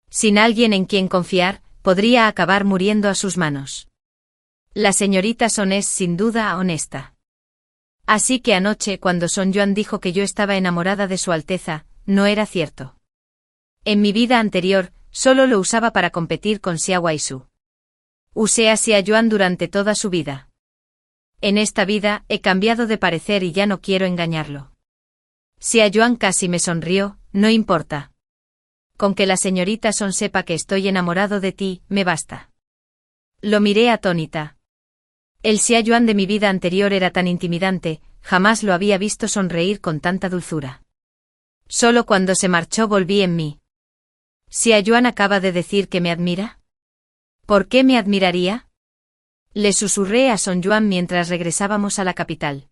Sin alguien en quien confiar, podría acabar muriendo a sus manos. La señorita Son es sin duda honesta. Así que anoche cuando Son Yuan dijo que yo estaba enamorada de Su Alteza, no era cierto. En mi vida anterior, solo lo usaba para competir con Xia Waisu. Usé a Xia Yuan durante toda su vida. En esta vida, he cambiado de parecer y ya no quiero engañarlo. Xia Yuan casi me sonrió, no importa. Con que la señorita Son sepa que estoy enamorado de ti, me basta. Lo miré atónita. El Xia Yuan de mi vida anterior era tan intimidante, jamás lo había visto sonreír con tanta dulzura. Solo cuando se marchó volví en mí. ¿Xia Yuan acaba de decir que me admira? ¿Por qué me admiraría? Le susurré a Son Yuan mientras regresábamos a la capital.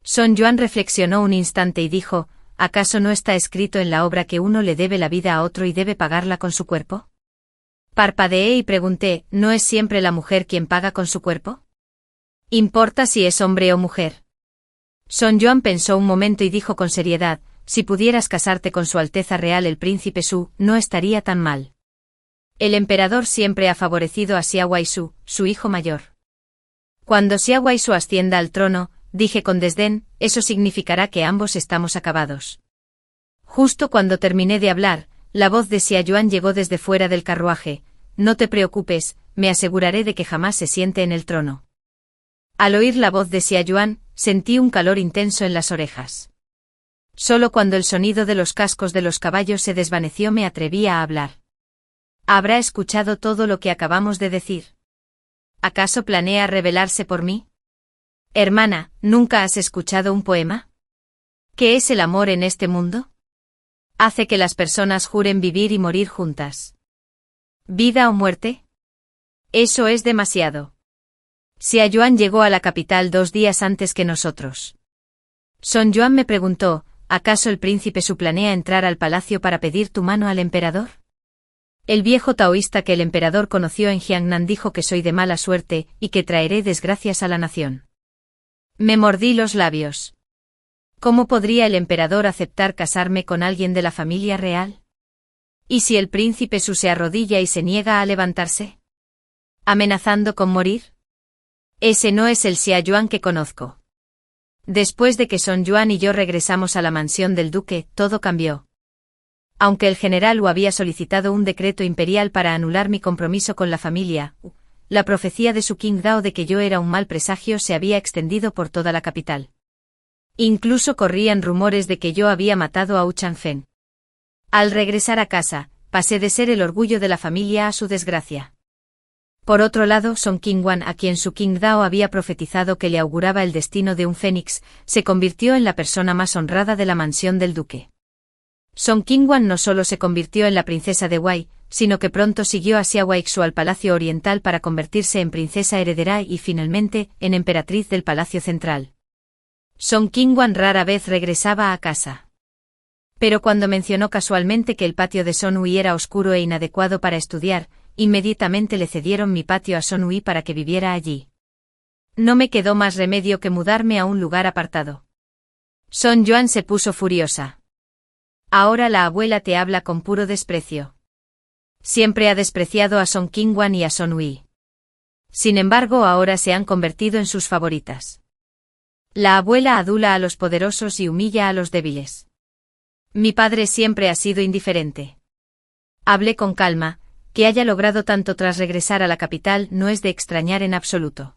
Son Yuan reflexionó un instante y dijo, ¿acaso no está escrito en la obra que uno le debe la vida a otro y debe pagarla con su cuerpo? Parpadeé y pregunté, ¿no es siempre la mujer quien paga con su cuerpo? ¿Importa si es hombre o mujer? Son Yuan pensó un momento y dijo con seriedad, si pudieras casarte con Su Alteza Real el Príncipe Su, no estaría tan mal. El emperador siempre ha favorecido a Xia Waisu, su hijo mayor. Cuando Xia Waisu ascienda al trono, dije con desdén, eso significará que ambos estamos acabados. Justo cuando terminé de hablar, la voz de Xia Yuan llegó desde fuera del carruaje, no te preocupes, me aseguraré de que jamás se siente en el trono. Al oír la voz de Xia Yuan, sentí un calor intenso en las orejas. Solo cuando el sonido de los cascos de los caballos se desvaneció me atreví a hablar. ¿Habrá escuchado todo lo que acabamos de decir? ¿Acaso planea rebelarse por mí? Hermana, ¿nunca has escuchado un poema? ¿Qué es el amor en este mundo? Hace que las personas juren vivir y morir juntas. ¿Vida o muerte? Eso es demasiado. Xia Yuan llegó a la capital 2 días antes que nosotros. Son Yuan me preguntó, ¿acaso el príncipe Su planea entrar al palacio para pedir tu mano al emperador? El viejo taoísta que el emperador conoció en Jiangnan dijo que soy de mala suerte y que traeré desgracias a la nación. Me mordí los labios. ¿Cómo podría el emperador aceptar casarme con alguien de la familia real? ¿Y si el príncipe Su se arrodilla y se niega a levantarse? ¿Amenazando con morir? Ese no es el Xia Yuan que conozco. Después de que Son Yuan y yo regresamos a la mansión del duque, todo cambió. Aunque el general Wu había solicitado un decreto imperial para anular mi compromiso con la familia, la profecía de su Qingdao de que yo era un mal presagio se había extendido por toda la capital. Incluso corrían rumores de que yo había matado a Wu Changfen. Al regresar a casa, pasé de ser el orgullo de la familia a su desgracia. Por otro lado, Song Qingwan, a quien su Qingdao había profetizado que le auguraba el destino de un fénix, se convirtió en la persona más honrada de la mansión del duque. Song Qingwan no solo se convirtió en la princesa de Wei, sino que pronto siguió a Xia Weixu al Palacio Oriental para convertirse en princesa heredera y finalmente en emperatriz del Palacio Central. Song Qingwan rara vez regresaba a casa. Pero cuando mencionó casualmente que el patio de Son Hui era oscuro e inadecuado para estudiar, inmediatamente le cedieron mi patio a Son Hui para que viviera allí. No me quedó más remedio que mudarme a un lugar apartado. Son Yuan se puso furiosa. Ahora la abuela te habla con puro desprecio. Siempre ha despreciado a Song Qingwan y a Son Hui. Sin embargo, ahora se han convertido en sus favoritas. La abuela adula a los poderosos y humilla a los débiles. Mi padre siempre ha sido indiferente. Hablé con calma. Que haya logrado tanto tras regresar a la capital no es de extrañar en absoluto.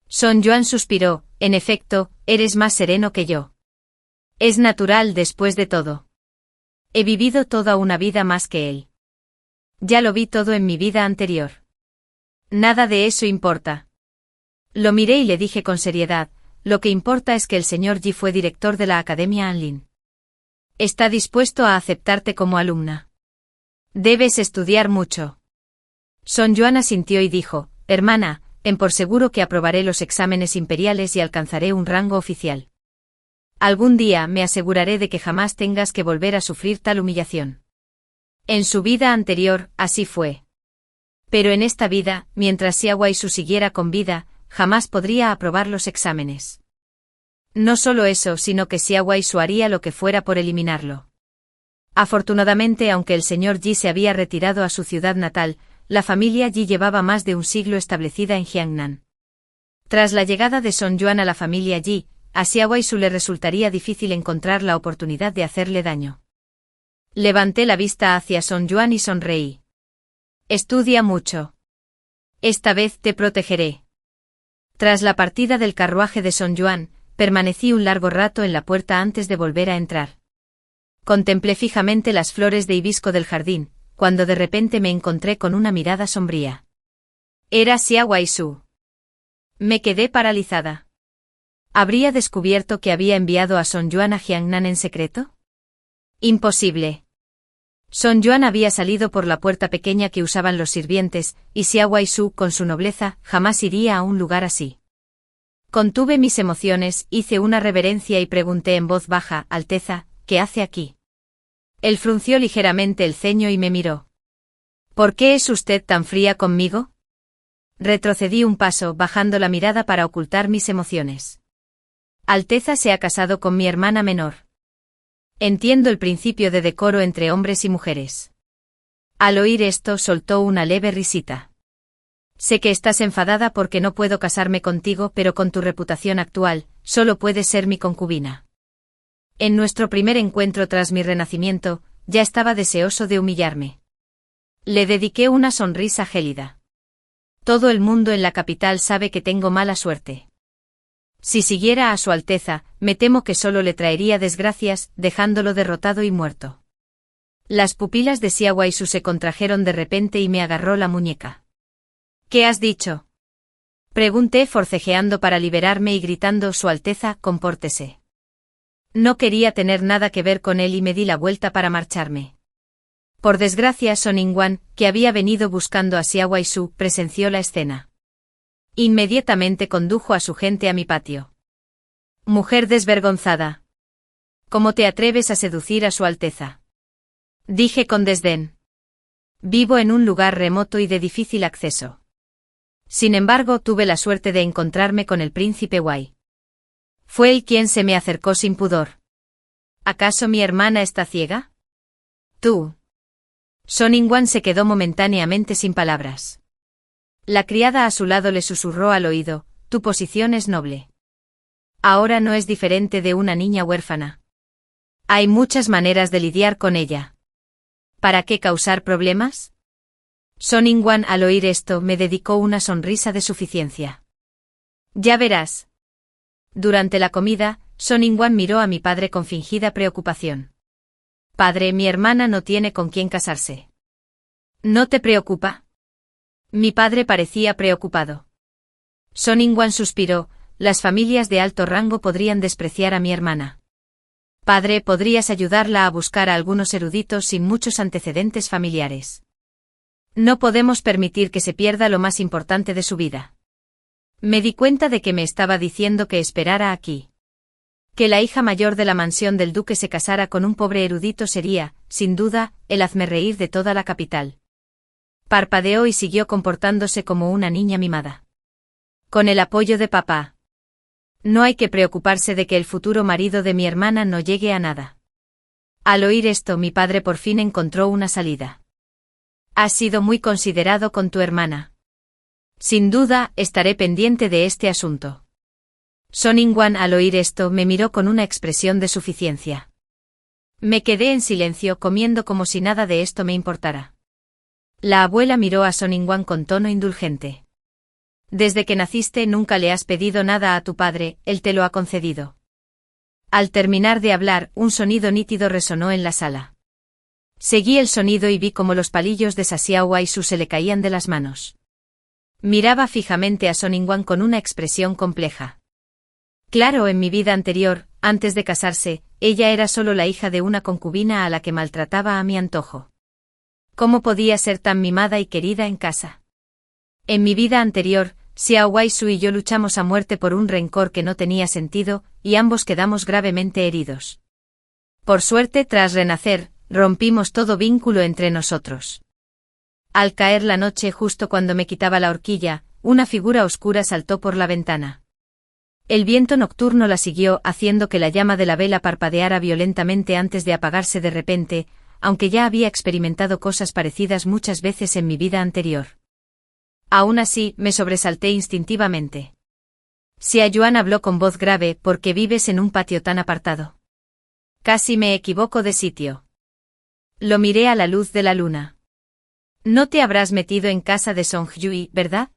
Son Yuan suspiró, en efecto, eres más sereno que yo. Es natural después de todo. He vivido toda una vida más que él. Ya lo vi todo en mi vida anterior. Nada de eso importa. Lo miré y le dije con seriedad, lo que importa es que el señor Yi fue director de la Academia Anlin. Está dispuesto a aceptarte como alumna. Debes estudiar mucho. Son Yuan asintió y dijo, hermana, en por seguro que aprobaré los exámenes imperiales y alcanzaré un rango oficial. Algún día me aseguraré de que jamás tengas que volver a sufrir tal humillación. En su vida anterior, así fue. Pero en esta vida, mientras Xia Waisu siguiera con vida, jamás podría aprobar los exámenes. No solo eso, sino que Xia Waisu haría lo que fuera por eliminarlo. Afortunadamente, aunque el señor Yi se había retirado a su ciudad natal, la familia Yi llevaba más de un siglo establecida en Jiangnan. Tras la llegada de Song Yuan a la familia Yi, a Xia Waisu le resultaría difícil encontrar la oportunidad de hacerle daño. Levanté la vista hacia Song Yuan y sonreí. Estudia mucho. Esta vez te protegeré. Tras la partida del carruaje de Song Yuan, permanecí un largo rato en la puerta antes de volver a entrar. Contemplé fijamente las flores de hibisco del jardín, cuando de repente me encontré con una mirada sombría. Era Xia Waisu. Me quedé paralizada. ¿Habría descubierto que había enviado a Song Yuan a Jiangnan en secreto? Imposible. Song Yuan había salido por la puerta pequeña que usaban los sirvientes, y Xia Waisu, con su nobleza, jamás iría a un lugar así. Contuve mis emociones, hice una reverencia y pregunté en voz baja: Alteza, ¿qué hace aquí? Él frunció ligeramente el ceño y me miró. ¿Por qué es usted tan fría conmigo? Retrocedí un paso, bajando la mirada para ocultar mis emociones. Alteza se ha casado con mi hermana menor. Entiendo el principio de decoro entre hombres y mujeres. Al oír esto, soltó una leve risita. Sé que estás enfadada porque no puedo casarme contigo, pero con tu reputación actual, solo puedes ser mi concubina. En nuestro primer encuentro tras mi renacimiento, ya estaba deseoso de humillarme. Le dediqué una sonrisa gélida. Todo el mundo en la capital sabe que tengo mala suerte. Si siguiera a su Alteza, me temo que solo le traería desgracias, dejándolo derrotado y muerto. Las pupilas de Xia Waisu se contrajeron de repente y me agarró la muñeca. ¿Qué has dicho? Pregunté forcejeando para liberarme y gritando: Su Alteza, compórtese. No quería tener nada que ver con él y me di la vuelta para marcharme. Por desgracia, Song Ningguang, que había venido buscando a Xia Waisu, presenció la escena. Inmediatamente condujo a su gente a mi patio. Mujer desvergonzada. ¿Cómo te atreves a seducir a su Alteza? Dije con desdén. Vivo en un lugar remoto y de difícil acceso. Sin embargo, tuve la suerte de encontrarme con el príncipe Wei. Fue él quien se me acercó sin pudor. ¿Acaso mi hermana está ciega? Tú. Song Ningguang se quedó momentáneamente sin palabras. La criada a su lado le susurró al oído: tu posición es noble. Ahora no es diferente de una niña huérfana. Hay muchas maneras de lidiar con ella. ¿Para qué causar problemas? Song Ningguang, al oír esto, me dedicó una sonrisa de suficiencia. Ya verás. Durante la comida, Song Ningguang miró a mi padre con fingida preocupación. Padre, mi hermana no tiene con quién casarse. ¿No te preocupa? Mi padre parecía preocupado. Song Ningguang suspiró: las familias de alto rango podrían despreciar a mi hermana. Padre, podrías ayudarla a buscar a algunos eruditos sin muchos antecedentes familiares. No podemos permitir que se pierda lo más importante de su vida. Me di cuenta de que me estaba diciendo que esperara aquí. Que la hija mayor de la mansión del duque se casara con un pobre erudito sería, sin duda, el hazmerreír de toda la capital. Parpadeó y siguió comportándose como una niña mimada. Con el apoyo de papá. No hay que preocuparse de que el futuro marido de mi hermana no llegue a nada. Al oír esto, mi padre por fin encontró una salida. Has sido muy considerado con tu hermana. Sin duda, estaré pendiente de este asunto. Song Ningguang, al oír esto, me miró con una expresión de suficiencia. Me quedé en silencio, comiendo como si nada de esto me importara. La abuela miró a Song Ningguang con tono indulgente. Desde que naciste nunca le has pedido nada a tu padre, él te lo ha concedido. Al terminar de hablar, un sonido nítido resonó en la sala. Seguí el sonido y vi cómo los palillos de Xia Waisu se le caían de las manos. Miraba fijamente a Song Ningguang con una expresión compleja. Claro, en mi vida anterior, antes de casarse, ella era solo la hija de una concubina a la que maltrataba a mi antojo. ¿Cómo podía ser tan mimada y querida en casa? En mi vida anterior, Xia Waisu y yo luchamos a muerte por un rencor que no tenía sentido, y ambos quedamos gravemente heridos. Por suerte, tras renacer, rompimos todo vínculo entre nosotros. Al caer la noche, justo cuando me quitaba la horquilla, una figura oscura saltó por la ventana. El viento nocturno la siguió, haciendo que la llama de la vela parpadeara violentamente antes de apagarse de repente, aunque ya había experimentado cosas parecidas muchas veces en mi vida anterior. Aún así, me sobresalté instintivamente. Xia Yuan habló con voz grave: ¿por qué vives en un patio tan apartado? Casi me equivoco de sitio. Lo miré a la luz de la luna. No te habrás metido en casa de Song Yui, ¿verdad?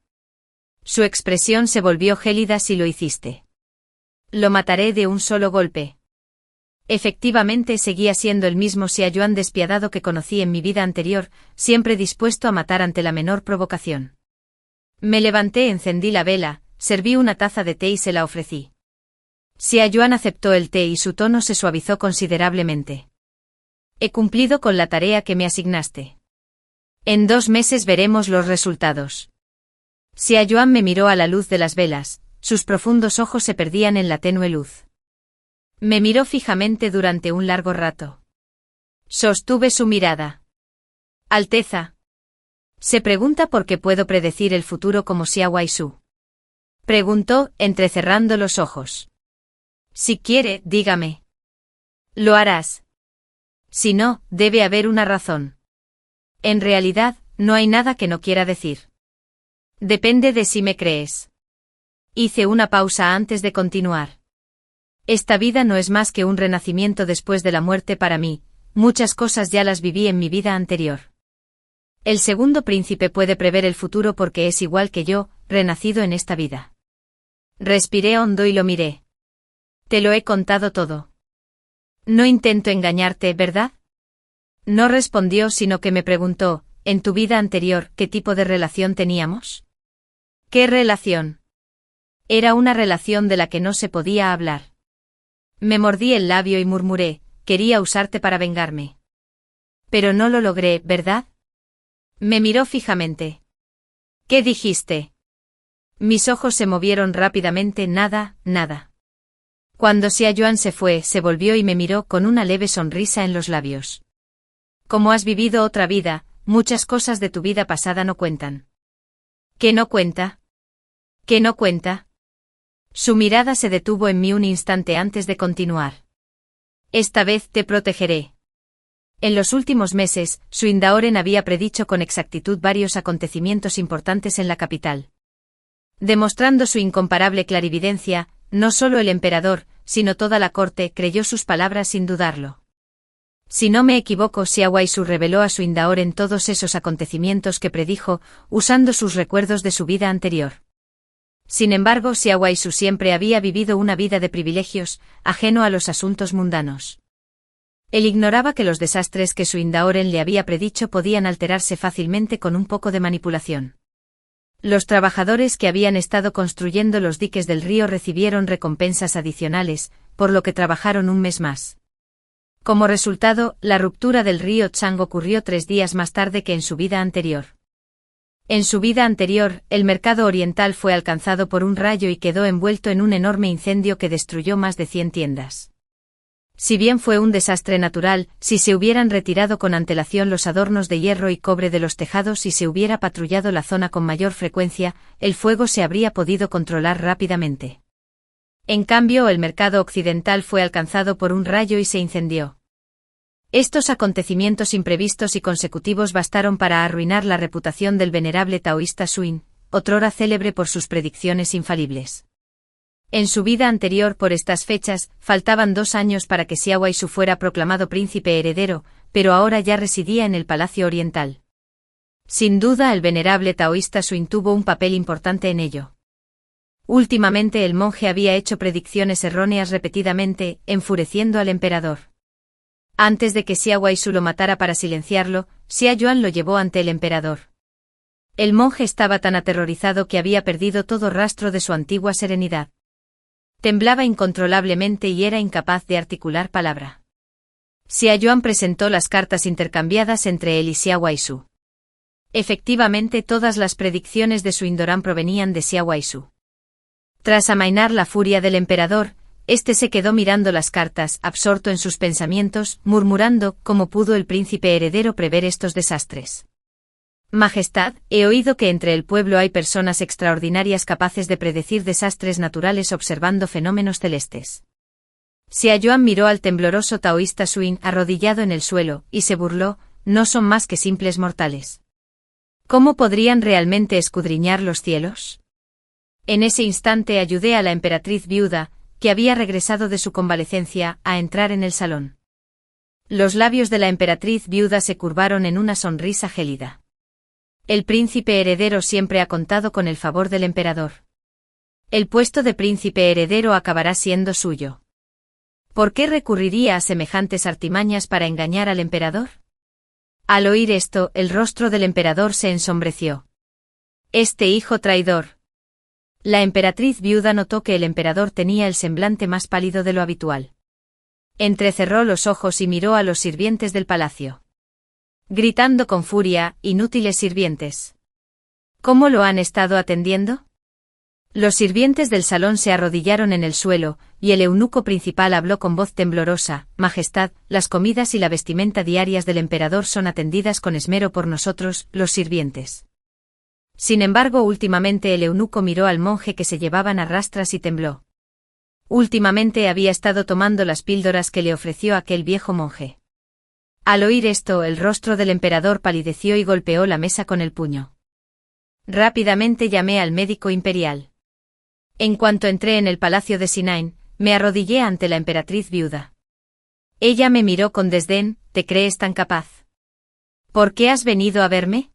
Su expresión se volvió gélida. Si lo hiciste. Lo mataré de un solo golpe. Efectivamente seguía siendo el mismo Xia Yuan despiadado que conocí en mi vida anterior, siempre dispuesto a matar ante la menor provocación. Me levanté, encendí la vela, serví una taza de té y se la ofrecí. Xia Yuan aceptó el té y su tono se suavizó considerablemente. He cumplido con la tarea que me asignaste. En 2 meses veremos los resultados. Xia Yuan me miró a la luz de las velas, sus profundos ojos se perdían en la tenue luz. Me miró fijamente durante un largo rato. Sostuve su mirada. Alteza. Se pregunta por qué puedo predecir el futuro como Xiao Waisu. Preguntó, entrecerrando los ojos. Si quiere, dígame. Lo harás. Si no, debe haber una razón. En realidad, no hay nada que no quiera decir. Depende de si me crees. Hice una pausa antes de continuar. Esta vida no es más que un renacimiento después de la muerte para mí, muchas cosas ya las viví en mi vida anterior. El segundo príncipe puede prever el futuro porque es igual que yo, renacido en esta vida. Respiré hondo y lo miré. Te lo he contado todo. No intento engañarte, ¿verdad? No respondió, sino que me preguntó, ¿en tu vida anterior qué tipo de relación teníamos? ¿Qué relación? Era una relación de la que no se podía hablar. Me mordí el labio y murmuré, quería usarte para vengarme. Pero no lo logré, ¿verdad? Me miró fijamente. ¿Qué dijiste? Mis ojos se movieron rápidamente. Nada, nada. Cuando Xia Yuan se fue, se volvió y me miró con una leve sonrisa en los labios. Como has vivido otra vida, muchas cosas de tu vida pasada no cuentan. ¿Qué no cuenta? ¿Qué no cuenta? Su mirada se detuvo en mí un instante antes de continuar. Esta vez te protegeré. En los últimos meses, Suin Daoren había predicho con exactitud varios acontecimientos importantes en la capital. Demostrando su incomparable clarividencia, no solo el emperador, sino toda la corte creyó sus palabras sin dudarlo. Si no me equivoco, Xiao Waisu reveló a Suin Daoren todos esos acontecimientos que predijo, usando sus recuerdos de su vida anterior. Sin embargo, Xiao Waisu siempre había vivido una vida de privilegios, ajeno a los asuntos mundanos. Él ignoraba que los desastres que Suin Daoren le había predicho podían alterarse fácilmente con un poco de manipulación. Los trabajadores que habían estado construyendo los diques del río recibieron recompensas adicionales, por lo que trabajaron un mes más. Como resultado, la ruptura del río Chang ocurrió 3 días más tarde que en su vida anterior. En su vida anterior, el mercado oriental fue alcanzado por un rayo y quedó envuelto en un enorme incendio que destruyó más de 100 tiendas. Si bien fue un desastre natural, si se hubieran retirado con antelación los adornos de hierro y cobre de los tejados y se hubiera patrullado la zona con mayor frecuencia, el fuego se habría podido controlar rápidamente. En cambio, el mercado occidental fue alcanzado por un rayo y se incendió. Estos acontecimientos imprevistos y consecutivos bastaron para arruinar la reputación del venerable taoísta Suin, otrora célebre por sus predicciones infalibles. En su vida anterior por estas fechas, faltaban 2 años para que Xiao Waisu fuera proclamado príncipe heredero, pero ahora ya residía en el Palacio Oriental. Sin duda el venerable taoísta Suin tuvo un papel importante en ello. Últimamente el monje había hecho predicciones erróneas repetidamente, enfureciendo al emperador. Antes de que Xiao Waisu lo matara para silenciarlo, Xia Yuan lo llevó ante el emperador. El monje estaba tan aterrorizado que había perdido todo rastro de su antigua serenidad. Temblaba incontrolablemente y era incapaz de articular palabra. Xia Yuan presentó las cartas intercambiadas entre él y Xiao Waisu. Efectivamente, todas las predicciones de Suin Doran provenían de Xiao Waisu. Tras amainar la furia del emperador, este se quedó mirando las cartas, absorto en sus pensamientos, murmurando cómo pudo el príncipe heredero prever estos desastres. Majestad, he oído que entre el pueblo hay personas extraordinarias capaces de predecir desastres naturales observando fenómenos celestes. Xia Yuan miró al tembloroso taoísta Suin arrodillado en el suelo, y se burló, no son más que simples mortales. ¿Cómo podrían realmente escudriñar los cielos? En ese instante ayudé a la emperatriz viuda, que había regresado de su convalecencia, a entrar en el salón. Los labios de la emperatriz viuda se curvaron en una sonrisa gélida. El príncipe heredero siempre ha contado con el favor del emperador. El puesto de príncipe heredero acabará siendo suyo. ¿Por qué recurriría a semejantes artimañas para engañar al emperador? Al oír esto, el rostro del emperador se ensombreció. Este hijo traidor. La emperatriz viuda notó que el emperador tenía el semblante más pálido de lo habitual. Entrecerró los ojos y miró a los sirvientes del palacio. Gritando con furia, inútiles sirvientes. ¿Cómo lo han estado atendiendo? Los sirvientes del salón se arrodillaron en el suelo, y el eunuco principal habló con voz temblorosa: Majestad, las comidas y la vestimenta diarias del emperador son atendidas con esmero por nosotros, los sirvientes. Sin embargo, últimamente el eunuco miró al monje que se llevaban a rastras y tembló. Últimamente había estado tomando las píldoras que le ofreció aquel viejo monje. Al oír esto, el rostro del emperador palideció y golpeó la mesa con el puño. Rápidamente llamé al médico imperial. En cuanto entré en el palacio de Sinain, me arrodillé ante la emperatriz viuda. Ella me miró con desdén: ¿te crees tan capaz? ¿Por qué has venido a verme?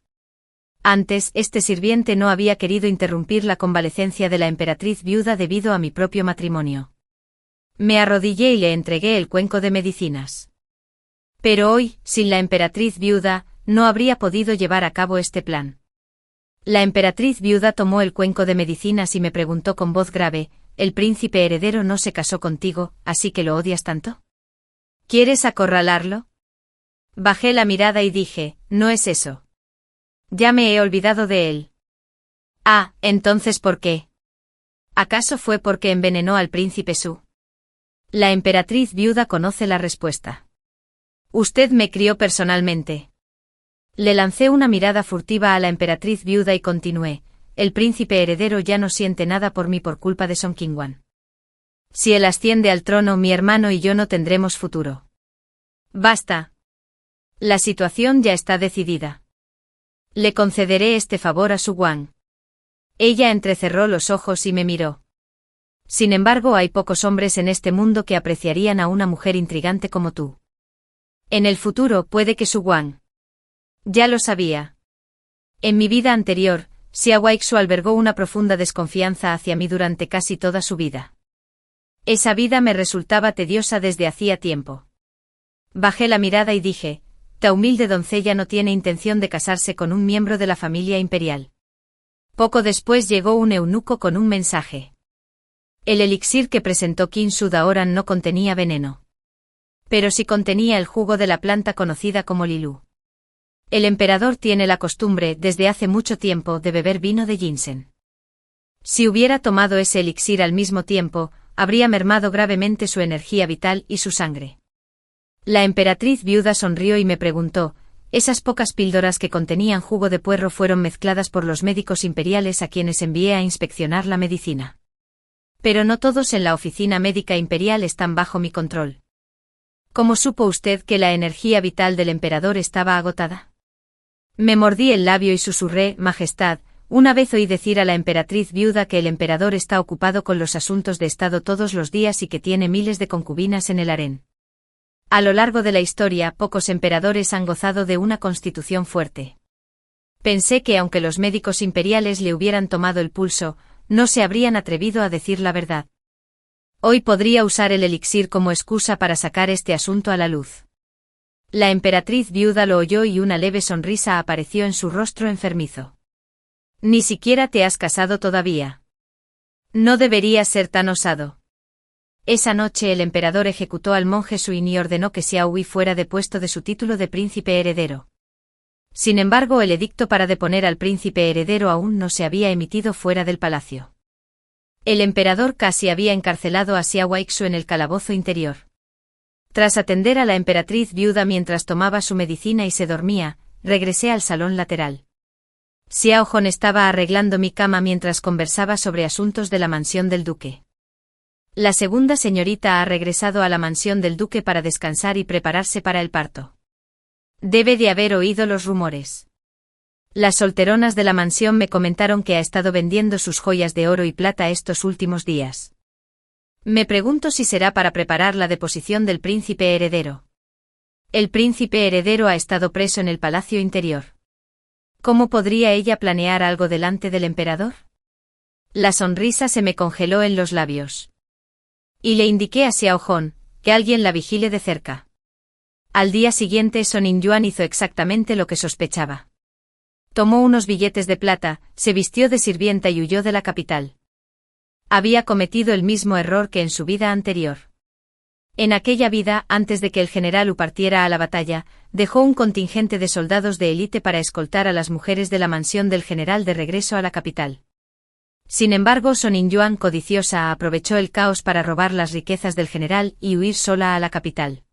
Antes, este sirviente no había querido interrumpir la convalecencia de la emperatriz viuda debido a mi propio matrimonio. Me arrodillé y le entregué el cuenco de medicinas. Pero hoy, sin la emperatriz viuda, no habría podido llevar a cabo este plan. La emperatriz viuda tomó el cuenco de medicinas y me preguntó con voz grave: ¿el príncipe heredero no se casó contigo, así que lo odias tanto? ¿Quieres acorralarlo? Bajé la mirada y dije: no es eso. Ya me he olvidado de él. Ah, entonces ¿por qué? ¿Acaso fue porque envenenó al príncipe Su? La emperatriz viuda conoce la respuesta. Usted me crió personalmente. Le lancé una mirada furtiva a la emperatriz viuda y continué: el príncipe heredero ya no siente nada por mí por culpa de Song Qingwan. Si él asciende al trono, mi hermano y yo no tendremos futuro. Basta. La situación ya está decidida. Le concederé este favor a Su Guang. Ella entrecerró los ojos y me miró. Sin embargo, hay pocos hombres en este mundo que apreciarían a una mujer intrigante como tú. En el futuro puede que Su Guang. Ya lo sabía. En mi vida anterior, Xia Weixu albergó una profunda desconfianza hacia mí durante casi toda su vida. Esa vida me resultaba tediosa desde hacía tiempo. Bajé la mirada y dije: ta humilde doncella no tiene intención de casarse con un miembro de la familia imperial. Poco después llegó un eunuco con un mensaje. El elixir que presentó Qin Su Daoran no contenía veneno. Pero sí contenía el jugo de la planta conocida como Lilu. El emperador tiene la costumbre, desde hace mucho tiempo, de beber vino de ginseng. Si hubiera tomado ese elixir al mismo tiempo, habría mermado gravemente su energía vital y su sangre. La emperatriz viuda sonrió y me preguntó: esas pocas píldoras que contenían jugo de puerro fueron mezcladas por los médicos imperiales a quienes envié a inspeccionar la medicina. Pero no todos en la oficina médica imperial están bajo mi control. ¿Cómo supo usted que la energía vital del emperador estaba agotada? Me mordí el labio y susurré: Majestad, una vez oí decir a la emperatriz viuda que el emperador está ocupado con los asuntos de estado todos los días y que tiene miles de concubinas en el harén. A lo largo de la historia, pocos emperadores han gozado de una constitución fuerte. Pensé que aunque los médicos imperiales le hubieran tomado el pulso, no se habrían atrevido a decir la verdad. Hoy podría usar el elixir como excusa para sacar este asunto a la luz. La emperatriz viuda lo oyó y una leve sonrisa apareció en su rostro enfermizo. Ni siquiera te has casado todavía. No deberías ser tan osado. Esa noche el emperador ejecutó al monje Suin y ordenó que Xiao Hui fuera depuesto de su título de príncipe heredero. Sin embargo, el edicto para deponer al príncipe heredero aún no se había emitido fuera del palacio. El emperador casi había encarcelado a Xia Weixu en el calabozo interior. Tras atender a la emperatriz viuda mientras tomaba su medicina y se dormía, regresé al salón lateral. Xiao Hong estaba arreglando mi cama mientras conversaba sobre asuntos de la mansión del duque. La segunda señorita ha regresado a la mansión del duque para descansar y prepararse para el parto. Debe de haber oído los rumores. Las solteronas de la mansión me comentaron que ha estado vendiendo sus joyas de oro y plata estos últimos días. Me pregunto si será para preparar la deposición del príncipe heredero. El príncipe heredero ha estado preso en el palacio interior. ¿Cómo podría ella planear algo delante del emperador? La sonrisa se me congeló en los labios. Y le indiqué a Xiao Hong que alguien la vigile de cerca. Al día siguiente Son In-yuan hizo exactamente lo que sospechaba. Tomó unos billetes de plata, se vistió de sirvienta y huyó de la capital. Había cometido el mismo error que en su vida anterior. En aquella vida, antes de que el general Wu partiera a la batalla, dejó un contingente de soldados de élite para escoltar a las mujeres de la mansión del general de regreso a la capital. Sin embargo, Son In-yuan, codiciosa, aprovechó el caos para robar las riquezas del general y huir sola a la capital.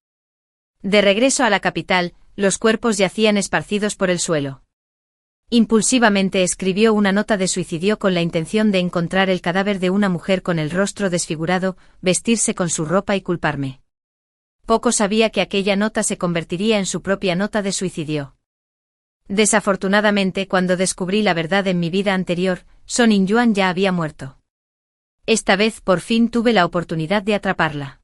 De regreso a la capital, los cuerpos yacían esparcidos por el suelo. Impulsivamente escribió una nota de suicidio con la intención de encontrar el cadáver de una mujer con el rostro desfigurado, vestirse con su ropa y culparme. Poco sabía que aquella nota se convertiría en su propia nota de suicidio. Desafortunadamente, cuando descubrí la verdad en mi vida anterior, Son In-yuan ya había muerto. Esta vez por fin tuve la oportunidad de atraparla.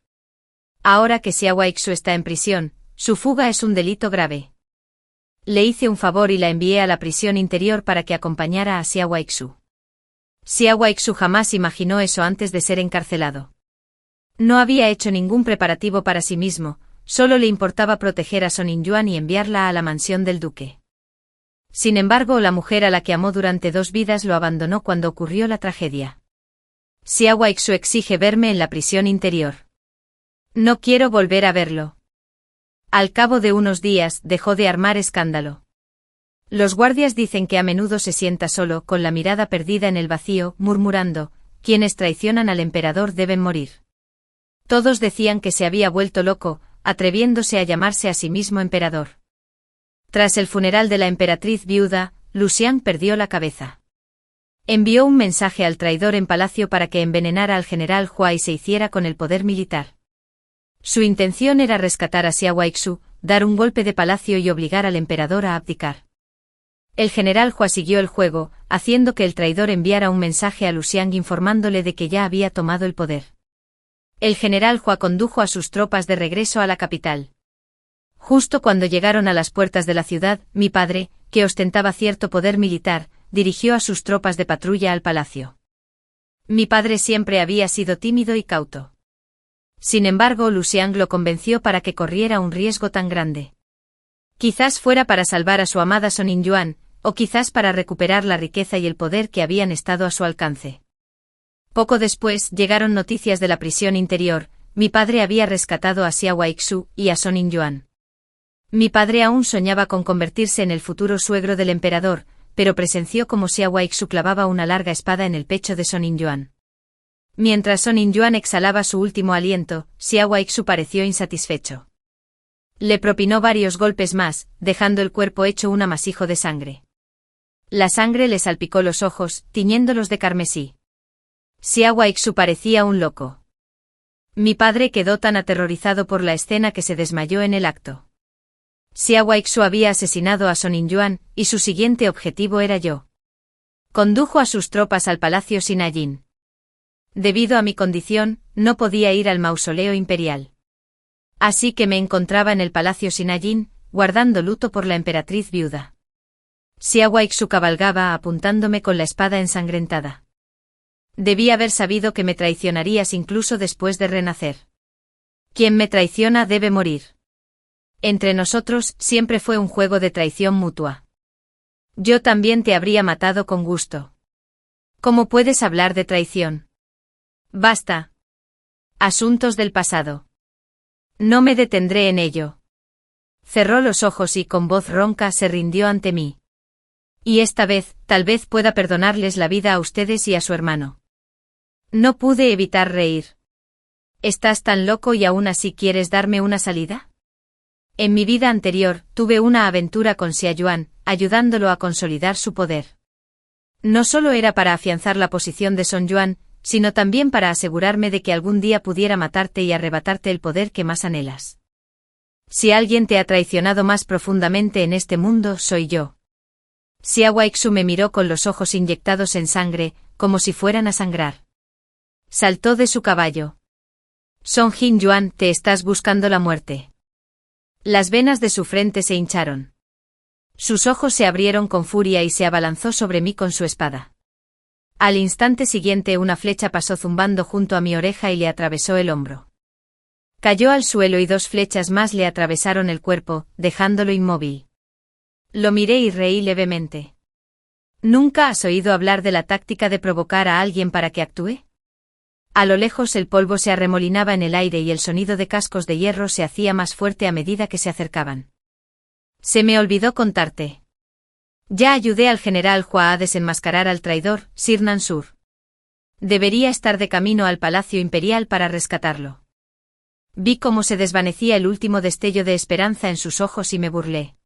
Ahora que Xiao Aixu está en prisión, su fuga es un delito grave. Le hice un favor y la envié a la prisión interior para que acompañara a Xiao Aixu. Xiao Aixu jamás imaginó eso antes de ser encarcelado. No había hecho ningún preparativo para sí mismo, solo le importaba proteger a Son In-yuan y enviarla a la mansión del duque. Sin embargo, la mujer a la que amó durante 2 vidas lo abandonó cuando ocurrió la tragedia. Xiao Aixu exige verme en la prisión interior. No quiero volver a verlo. Al cabo de unos días, dejó de armar escándalo. Los guardias dicen que a menudo se sienta solo, con la mirada perdida en el vacío, murmurando: quienes traicionan al emperador deben morir. Todos decían que se había vuelto loco, atreviéndose a llamarse a sí mismo emperador. Tras el funeral de la emperatriz viuda, Lu Xiang perdió la cabeza. Envió un mensaje al traidor en palacio para que envenenara al general Hua y se hiciera con el poder militar. Su intención era rescatar a Xiao Aixu, dar un golpe de palacio y obligar al emperador a abdicar. El general Hua siguió el juego, haciendo que el traidor enviara un mensaje a Lu Xiang informándole de que ya había tomado el poder. El general Hua condujo a sus tropas de regreso a la capital. Justo cuando llegaron a las puertas de la ciudad, mi padre, que ostentaba cierto poder militar, dirigió a sus tropas de patrulla al palacio. Mi padre siempre había sido tímido y cauto. Sin embargo, Lu Xiang lo convenció para que corriera un riesgo tan grande. Quizás fuera para salvar a su amada Son In-yuan, o quizás para recuperar la riqueza y el poder que habían estado a su alcance. Poco después, llegaron noticias de la prisión interior. Mi padre había rescatado a Xiao Aixu y a Son In-yuan. Mi padre aún soñaba con convertirse en el futuro suegro del emperador, pero presenció como Xiao Aixu clavaba una larga espada en el pecho de Son In-yuan. Mientras Son In-yuan exhalaba su último aliento, Xiao Aixu pareció insatisfecho. Le propinó varios golpes más, dejando el cuerpo hecho un amasijo de sangre. La sangre le salpicó los ojos, tiñéndolos de carmesí. Xiao Aixu parecía un loco. Mi padre quedó tan aterrorizado por la escena que se desmayó en el acto. Xiao Aixu había asesinado a Son In-yuan, y su siguiente objetivo era yo. Condujo a sus tropas al palacio Sinayin. Debido a mi condición, no podía ir al mausoleo imperial. Así que me encontraba en el palacio Sinayin, guardando luto por la emperatriz viuda. Xiao Aixu cabalgaba apuntándome con la espada ensangrentada. Debí haber sabido que me traicionarías incluso después de renacer. Quien me traiciona debe morir. Entre nosotros siempre fue un juego de traición mutua. Yo también te habría matado con gusto. ¿Cómo puedes hablar de traición? Basta. Asuntos del pasado. No me detendré en ello. Cerró los ojos y con voz ronca se rindió ante mí. Y esta vez, tal vez pueda perdonarles la vida a ustedes y a su hermano. No pude evitar reír. ¿Estás tan loco y aún así quieres darme una salida? En mi vida anterior, tuve una aventura con Xia Yuan, ayudándolo a consolidar su poder. No solo era para afianzar la posición de Son Yuan, sino también para asegurarme de que algún día pudiera matarte y arrebatarte el poder que más anhelas. Si alguien te ha traicionado más profundamente en este mundo, soy yo. Xia Weixu me miró con los ojos inyectados en sangre, como si fueran a sangrar. Saltó de su caballo. Song Jin Yuan, te estás buscando la muerte. Las venas de su frente se hincharon. Sus ojos se abrieron con furia y se abalanzó sobre mí con su espada. Al instante siguiente una flecha pasó zumbando junto a mi oreja y le atravesó el hombro. Cayó al suelo y 2 flechas más le atravesaron el cuerpo, dejándolo inmóvil. Lo miré y reí levemente. ¿Nunca has oído hablar de la táctica de provocar a alguien para que actúe? A lo lejos el polvo se arremolinaba en el aire y el sonido de cascos de hierro se hacía más fuerte a medida que se acercaban. Se me olvidó contarte. Ya ayudé al general Hua a desenmascarar al traidor, Sir Nansur. Debería estar de camino al Palacio Imperial para rescatarlo. Vi cómo se desvanecía el último destello de esperanza en sus ojos y me burlé.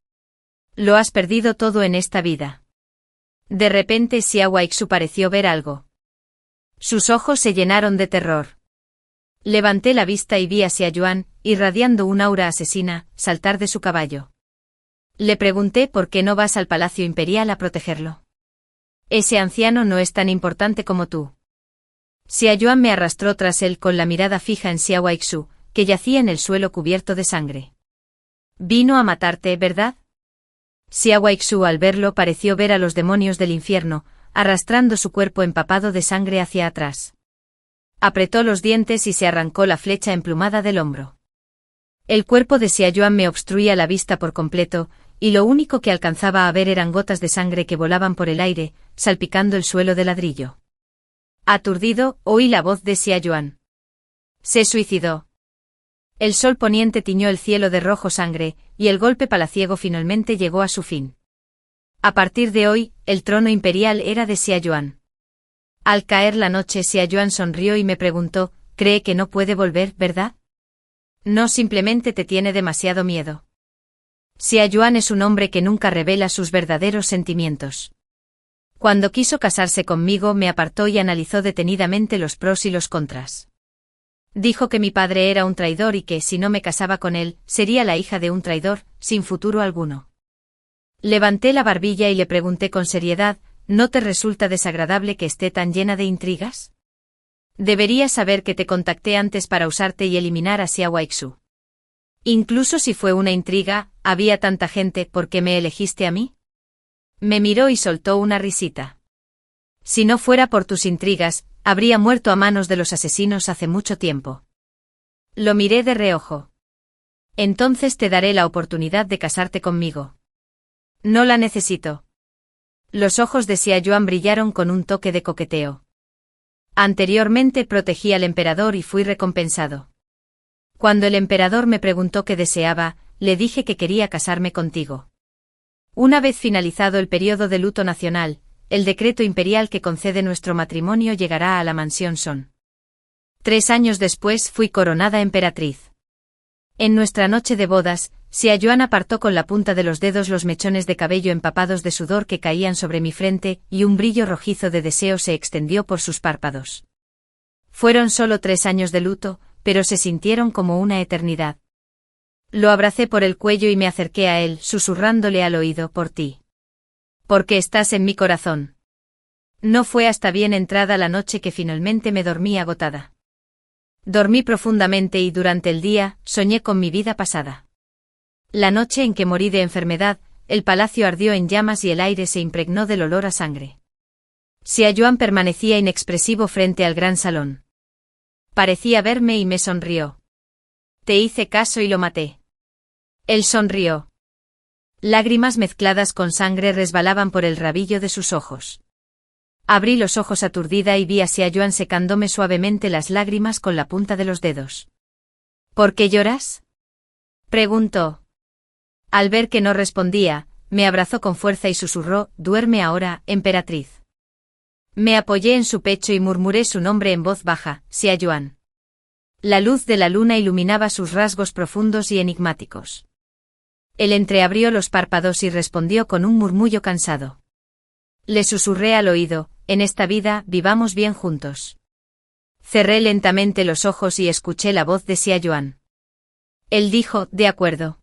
Lo has perdido todo en esta vida. De repente Xia Weixu pareció ver algo. Sus ojos se llenaron de terror. Levanté la vista y vi a Xia Yuan, irradiando un aura asesina, saltar de su caballo. Le pregunté por qué no vas al Palacio Imperial a protegerlo. Ese anciano no es tan importante como tú. Xia Yuan me arrastró tras él con la mirada fija en Xia Weixu, que yacía en el suelo cubierto de sangre. Vino a matarte, ¿verdad? Xia Weixu al verlo pareció ver a los demonios del infierno, arrastrando su cuerpo empapado de sangre hacia atrás. Apretó los dientes y se arrancó la flecha emplumada del hombro. El cuerpo de Xia Yuan me obstruía la vista por completo, y lo único que alcanzaba a ver eran gotas de sangre que volaban por el aire, salpicando el suelo de ladrillo. Aturdido, oí la voz de Xia Yuan. Se suicidó. El sol poniente tiñó el cielo de rojo sangre, y el golpe palaciego finalmente llegó a su fin. A partir de hoy, el trono imperial era de Xia Yuan. Al caer la noche Xia Yuan sonrió y me preguntó, ¿cree que no puede volver, verdad? No, simplemente te tiene demasiado miedo. Xia Yuan es un hombre que nunca revela sus verdaderos sentimientos. Cuando quiso casarse conmigo me apartó y analizó detenidamente los pros y los contras. Dijo que mi padre era un traidor y que, si no me casaba con él, sería la hija de un traidor, sin futuro alguno. Levanté la barbilla y le pregunté con seriedad, ¿no te resulta desagradable que esté tan llena de intrigas? Deberías saber que te contacté antes para usarte y eliminar a Xia Weixu. Incluso si fue una intriga, había tanta gente, ¿por qué me elegiste a mí? Me miró y soltó una risita. Si no fuera por tus intrigas, habría muerto a manos de los asesinos hace mucho tiempo. Lo miré de reojo. Entonces te daré la oportunidad de casarte conmigo. No la necesito. Los ojos de Xia Yuan brillaron con un toque de coqueteo. Anteriormente protegí al emperador y fui recompensado. Cuando el emperador me preguntó qué deseaba, le dije que quería casarme contigo. Una vez finalizado el periodo de luto nacional, el decreto imperial que concede nuestro matrimonio llegará a la mansión Son. 3 años después fui coronada emperatriz. En nuestra noche de bodas, Xia Yuan apartó con la punta de los dedos los mechones de cabello empapados de sudor que caían sobre mi frente, y un brillo rojizo de deseo se extendió por sus párpados. Fueron solo 3 años de luto, pero se sintieron como una eternidad. Lo abracé por el cuello y me acerqué a él, susurrándole al oído, por ti. Porque estás en mi corazón. No fue hasta bien entrada la noche que finalmente me dormí agotada. Dormí profundamente y durante el día, soñé con mi vida pasada. La noche en que morí de enfermedad, el palacio ardió en llamas y el aire se impregnó del olor a sangre. Xia Yuan permanecía inexpresivo frente al gran salón. Parecía verme y me sonrió. Te hice caso y lo maté. Él sonrió. Lágrimas mezcladas con sangre resbalaban por el rabillo de sus ojos. Abrí los ojos aturdida y vi a Xia Yuan secándome suavemente las lágrimas con la punta de los dedos. ¿Por qué lloras?, preguntó. Al ver que no respondía, me abrazó con fuerza y susurró, duerme ahora, emperatriz. Me apoyé en su pecho y murmuré su nombre en voz baja, Xia Yuan. La luz de la luna iluminaba sus rasgos profundos y enigmáticos. Él entreabrió los párpados y respondió con un murmullo cansado. Le susurré al oído, en esta vida, vivamos bien juntos. Cerré lentamente los ojos y escuché la voz de Xia Yuan. Él dijo, de acuerdo.